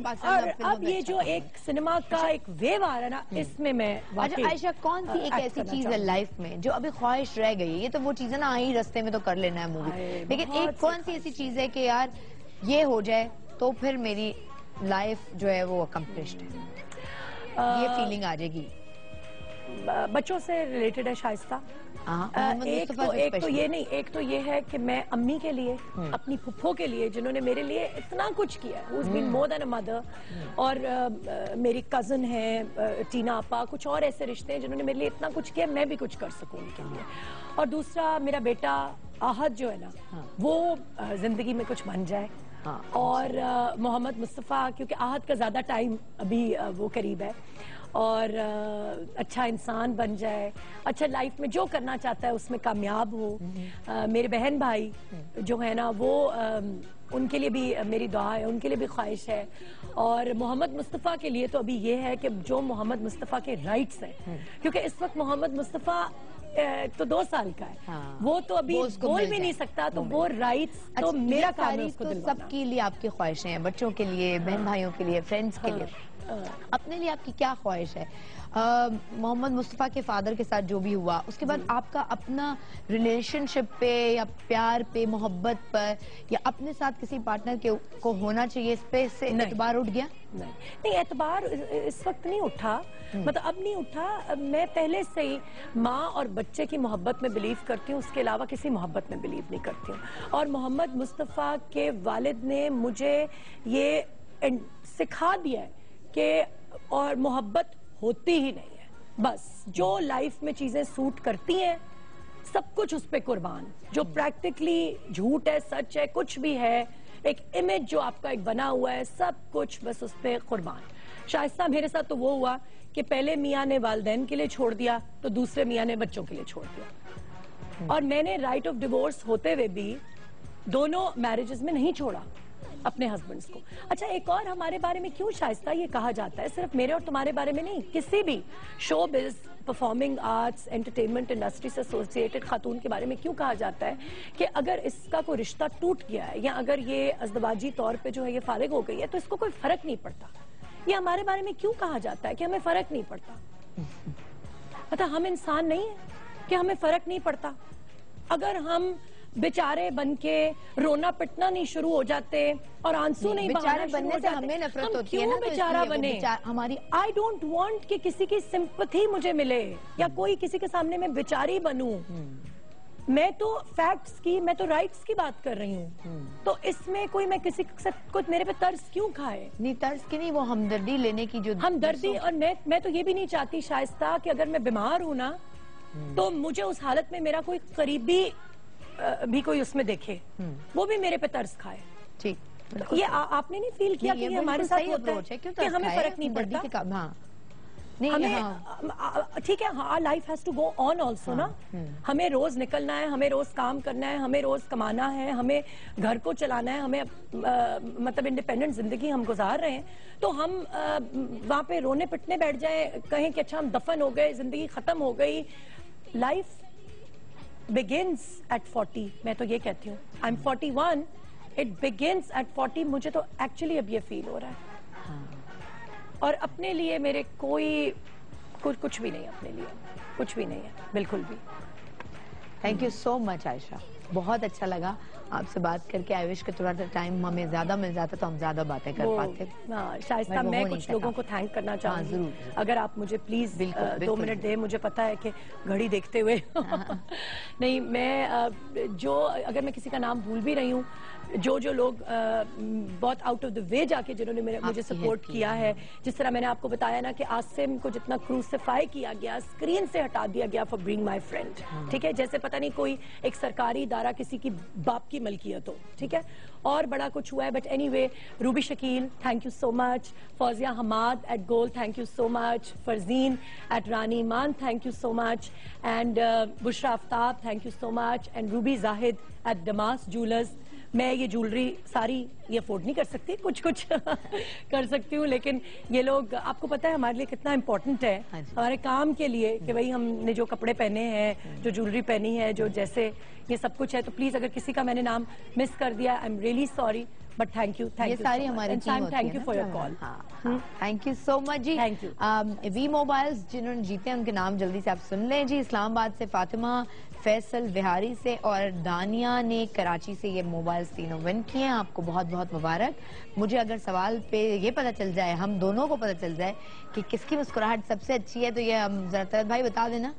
اب یہ جو ایک سنیما کا ایک ویو آ رہا ہے نا, اس میں میں واقعی. عائشہ کون سی ایک ایسی چیز ہے لائف میں جو ابھی خواہش رہ گئی ہے؟ یہ تو وہ چیزیں نا آئی رستے میں تو کر لینا ہے مووی, لیکن ایک کون سی ایسی چیز ہے کہ یار یہ ہو جائے تو پھر میری لائف جو ہے وہ اکمپلشڈ ہے, یہ فیلنگ آ جائے گی؟ بچوں سے ریلیٹڈ ہے شائستہ. ایک تو یہ نہیں, ایک تو یہ ہے کہ میں امی کے لیے, اپنی پھپھو کے لیے جنہوں نے میرے لیے اتنا کچھ کیا ہے, who's been more than a mother, اور میری کزن ہے ٹینا آپا, کچھ اور ایسے رشتے ہیں جنہوں نے میرے لیے اتنا کچھ کیا, میں بھی کچھ کر سکوں ان کے لیے. اور دوسرا میرا بیٹا آہد جو ہے نا, وہ زندگی میں کچھ بن جائے. اور محمد مصطفیٰ, کیونکہ آہد کا زیادہ ٹائم ابھی وہ قریب ہے, اور اچھا انسان بن جائے, اچھا لائف میں جو کرنا چاہتا ہے اس میں کامیاب ہو. میرے بہن بھائی جو ہے نا وہ ان کے لیے بھی میری دعا ہے, ان کے لیے بھی خواہش ہے. اور محمد مصطفیٰ کے لیے تو ابھی یہ ہے کہ جو محمد مصطفیٰ کے رائٹس ہیں, کیونکہ اس وقت محمد مصطفیٰ تو 2 سال کا ہے, وہ تو ابھی بول بھی نہیں سکتا, تو وہ رائٹس تو میرا کام ہے اس کو دلوانا. سب کے لیے آپ کی خواہشیں ہیں, بچوں کے لیے, بہن بھائیوں کے لیے, فرینڈز کے لیے, اپنے لیے آپ کی کیا خواہش ہے؟ محمد مصطفیٰ کے فادر کے ساتھ جو بھی ہوا, اس کے بعد آپ کا اپنا ریلیشن شپ پہ یا پیار پہ, محبت پر, یا اپنے ساتھ کسی پارٹنر کو ہونا چاہیے, اس پہ سے اعتبار اٹھ گیا؟ نہیں, اعتبار اس وقت نہیں اٹھا, مطلب اب نہیں اٹھا. میں پہلے سے ہی ماں اور بچے کی محبت میں بلیو کرتی ہوں, اس کے علاوہ کسی محبت میں بلیو نہیں کرتی ہوں. اور محمد مصطفیٰ کے والد نے مجھے یہ سکھا دیا ہے کہ اور محبت ہوتی ہی نہیں ہے, بس جو لائف میں چیزیں سوٹ کرتی ہیں سب کچھ اس پہ قربان. جو پریکٹیکلی جھوٹ ہے, سچ ہے, کچھ بھی ہے, ایک امیج جو آپ کا ایک بنا ہوا ہے, سب کچھ بس اس پہ قربان. شائستہ میرے ساتھ تو وہ ہوا کہ پہلے میاں نے والدین کے لیے چھوڑ دیا تو دوسرے میاں نے بچوں کے لیے چھوڑ دیا, اور میں نے رائٹ آف ڈیورس ہوتے ہوئے بھی دونوں میرجز میں نہیں چھوڑا اپنے ہسبینڈز کو. اچھا ایک اور ہمارے بارے میں کیوں شائستہ یہ کہا جاتا ہے, صرف میرے اور تمہارے بارے میں نہیں, کسی بھی شو بز, پرفارمنگ آرٹس, انٹرٹینمنٹ انڈسٹری سے ایسوسیٹڈ خاتون کے بارے میں کیوں کہا جاتا ہے کہ اگر اس کا کوئی رشتہ ٹوٹ گیا ہے یا اگر یہ ازدواجی طور پہ جو ہے یہ فارغ ہو گئی ہے تو اس کو کوئی فرق نہیں پڑتا. یہ ہمارے بارے میں کیوں کہا جاتا ہے کہ ہمیں فرق نہیں پڑتا؟ مطلب ہم انسان نہیں ہیں کہ ہمیں فرق نہیں پڑتا؟ اگر ہم بیچارے بن کے رونا پٹنا نہیں شروع ہو جاتے اور آنسو نہیں بہانا شروع ہو جاتے, ہمیں نفرت ہوتی ہے نا, بیچارہ بنے. ہماری I don't want کہ کسی کی سمپتھی مجھے ملے یا کوئی کسی کے سامنے میں بیچاری بنوں. میں تو فیکٹس کی, میں تو رائٹس کی بات کر رہی ہوں, تو اس میں کوئی میں کسی کچھ میرے پہ ترس کیوں کھائے؟ نہیں ترس کی نہیں, وہ ہمدردی لینے کی جو ہمدردی. اور میں تو یہ بھی نہیں چاہتی شائستہ کہ اگر میں بیمار ہوں نا تو مجھے اس حالت میں میرا کوئی قریبی بھی کوئی اس میں دیکھے, وہ بھی میرے پہ ترس کھائے. ٹھیک, یہ آپ نے نہیں فیل کیا کہ ہمارے ساتھ ہوتا ہے کہ ہمیں فرق نہیں پڑتا؟ ٹھیک ہے, ہاں, life has to go on also نا. ہمیں روز نکلنا ہے, ہمیں روز کام کرنا ہے, ہمیں روز کمانا ہے, ہمیں گھر کو چلانا ہے, ہمیں مطلب انڈیپینڈنٹ زندگی ہم گزار رہے ہیں. تو ہم وہاں پہ رونے پٹنے بیٹھ جائیں, کہیں کہ اچھا ہم دفن ہو گئے, زندگی ختم ہو گئی. لائف begins at 40, میں تو یہ کہتی ہوں. I'm 41, it begins at 40. مجھے تو ایکچولی اب یہ فیل ہو رہا ہے. اور اپنے لیے میرے کوئی کچھ بھی نہیں, اپنے لیے کچھ بھی نہیں ہے بالکل بھی. تھینک یو سو مچ عائشہ, بہت اچھا لگا آپ سے بات کر کے آئی وش کہ تھوڑا سا ٹائم ہمیں زیادہ مل جاتا تو ہم زیادہ باتیں کر پاتے. شائستہ میں کچھ لوگوں کو تھینک کرنا چاہوں گی, اگر آپ مجھے پلیز 2 منٹ دیں. مجھے پتا ہے کہ گھڑی دیکھتے ہوئے نہیں, میں جو اگر میں کسی کا نام بھول بھی رہی ہوں, جو لوگ بہت آؤٹ آف دا وے جا کے جنہوں نے مجھے سپورٹ کیا ہے, جس طرح میں نے آپ کو بتایا نا کہ عاصم کو جتنا کروسیفائی کیا گیا, اسکرین سے ہٹا دیا گیا فار بینگ مائی فرینڈ, ٹھیک ہے, جیسے پتہ نہیں کوئی ایک سرکاری ادارہ کسی کی باپ کی ملکیت ہو, ٹھیک ہے, اور بڑا کچھ ہوا ہے. But anyway, Ruby Shakeel thank you so much, Fauzia Hammad at گول thank you so much, Farzeen at Rani Iman thank you so much, and Bushra Aftab thank you so much, and Ruby Zahid at Damas jewellers. میں یہ جولری ساری یہ افورڈ نہیں کر سکتی, کچھ کر سکتی ہوں, لیکن یہ لوگ آپ کو پتہ ہے ہمارے لیے کتنا امپورٹنٹ ہے ہمارے کام کے لیے کہ بھئی ہم نے جو کپڑے پہنے ہیں, جو جولری پہنی ہے, جو جیسے یہ سب کچھ ہے. تو پلیز اگر کسی کا میں نے نام مس کر دیا, I am really sorry, but thank you. یہ ساری ہماری ٹیم ہوتی ہے. Thank you for your call. Thank you so much ji. Thank you. وی موبائلز جنہوں نے جیتے ہیں ان کے نام جلدی سے آپ سن لیں جی. اسلام آباد سے فاطمہ, فیصل بہاری سے اور دانیہ نے کراچی سے یہ موبائلز تینوں ون کیے ہیں. آپ کو بہت بہت مبارک. مجھے اگر سوال پہ یہ پتہ چل جائے, ہم دونوں کو پتہ چل جائے کہ کس کی مسکراہٹ سب سے اچھی ہے, تو یہ ہم ذرا طلعت بھائی بتا دینا.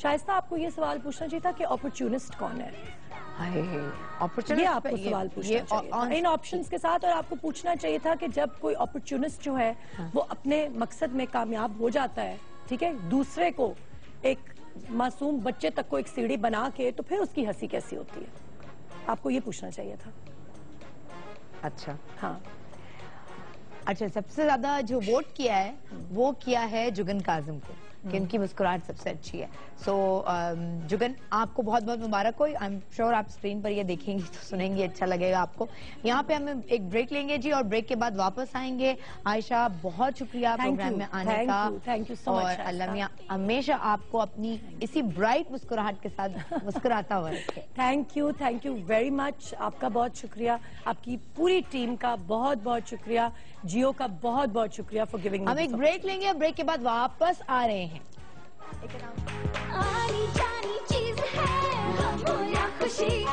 شائستہ آپ کو یہ سوال پوچھنا چاہیے تھا کہ اپرچونسٹ کون ہے. یہ آپ کو سوال پوچھنا چاہیے تھا ان آپشنز کے ساتھ, اور آپ کو پوچھنا چاہیے تھا کہ جب کوئی اپرچونسٹ جو ہے وہ اپنے مقصد میں کامیاب ہو جاتا ہے, ٹھیک ہے, دوسرے کو ایک معصوم بچے تک کو ایک سیڑھی بنا کے, تو پھر اس کی ہنسی کیسی ہوتی ہے. آپ کو یہ پوچھنا چاہیے تھا. اچھا, ہاں, اچھا. سب سے زیادہ جو ووٹ کیا ہے وہ کیا ہے جگن کاظم کو, کہ ان کی مسکراہٹ سب سے اچھی ہے. سو جگن, آپ کو بہت بہت مبارک ہو. آئی ایم شیور آپ اسکرین پر یہ دیکھیں گی تو سنیں گی, اچھا لگے گا آپ کو. یہاں پہ ہم ایک بریک لیں گے جی, اور بریک کے بعد واپس آئیں گے. عائشہ بہت شکریہ پروگرام میں آنے کا, اور اللہ میاں ہمیشہ آپ کو اپنی اسی برائٹ مسکراہٹ کے ساتھ مسکراتا ہوا رکھے. Thank you very much. آپ کا بہت شکریہ, آپ کی پوری ٹیم کا بہت بہت شکریہ, جیو کا بہت بہت شکریہ فار گیونگ. ہم ایک بریک لیں گے, بریک کے بعد واپس آ رہے ہیں. آنی جانی چیز ہے ہم یا خوشی.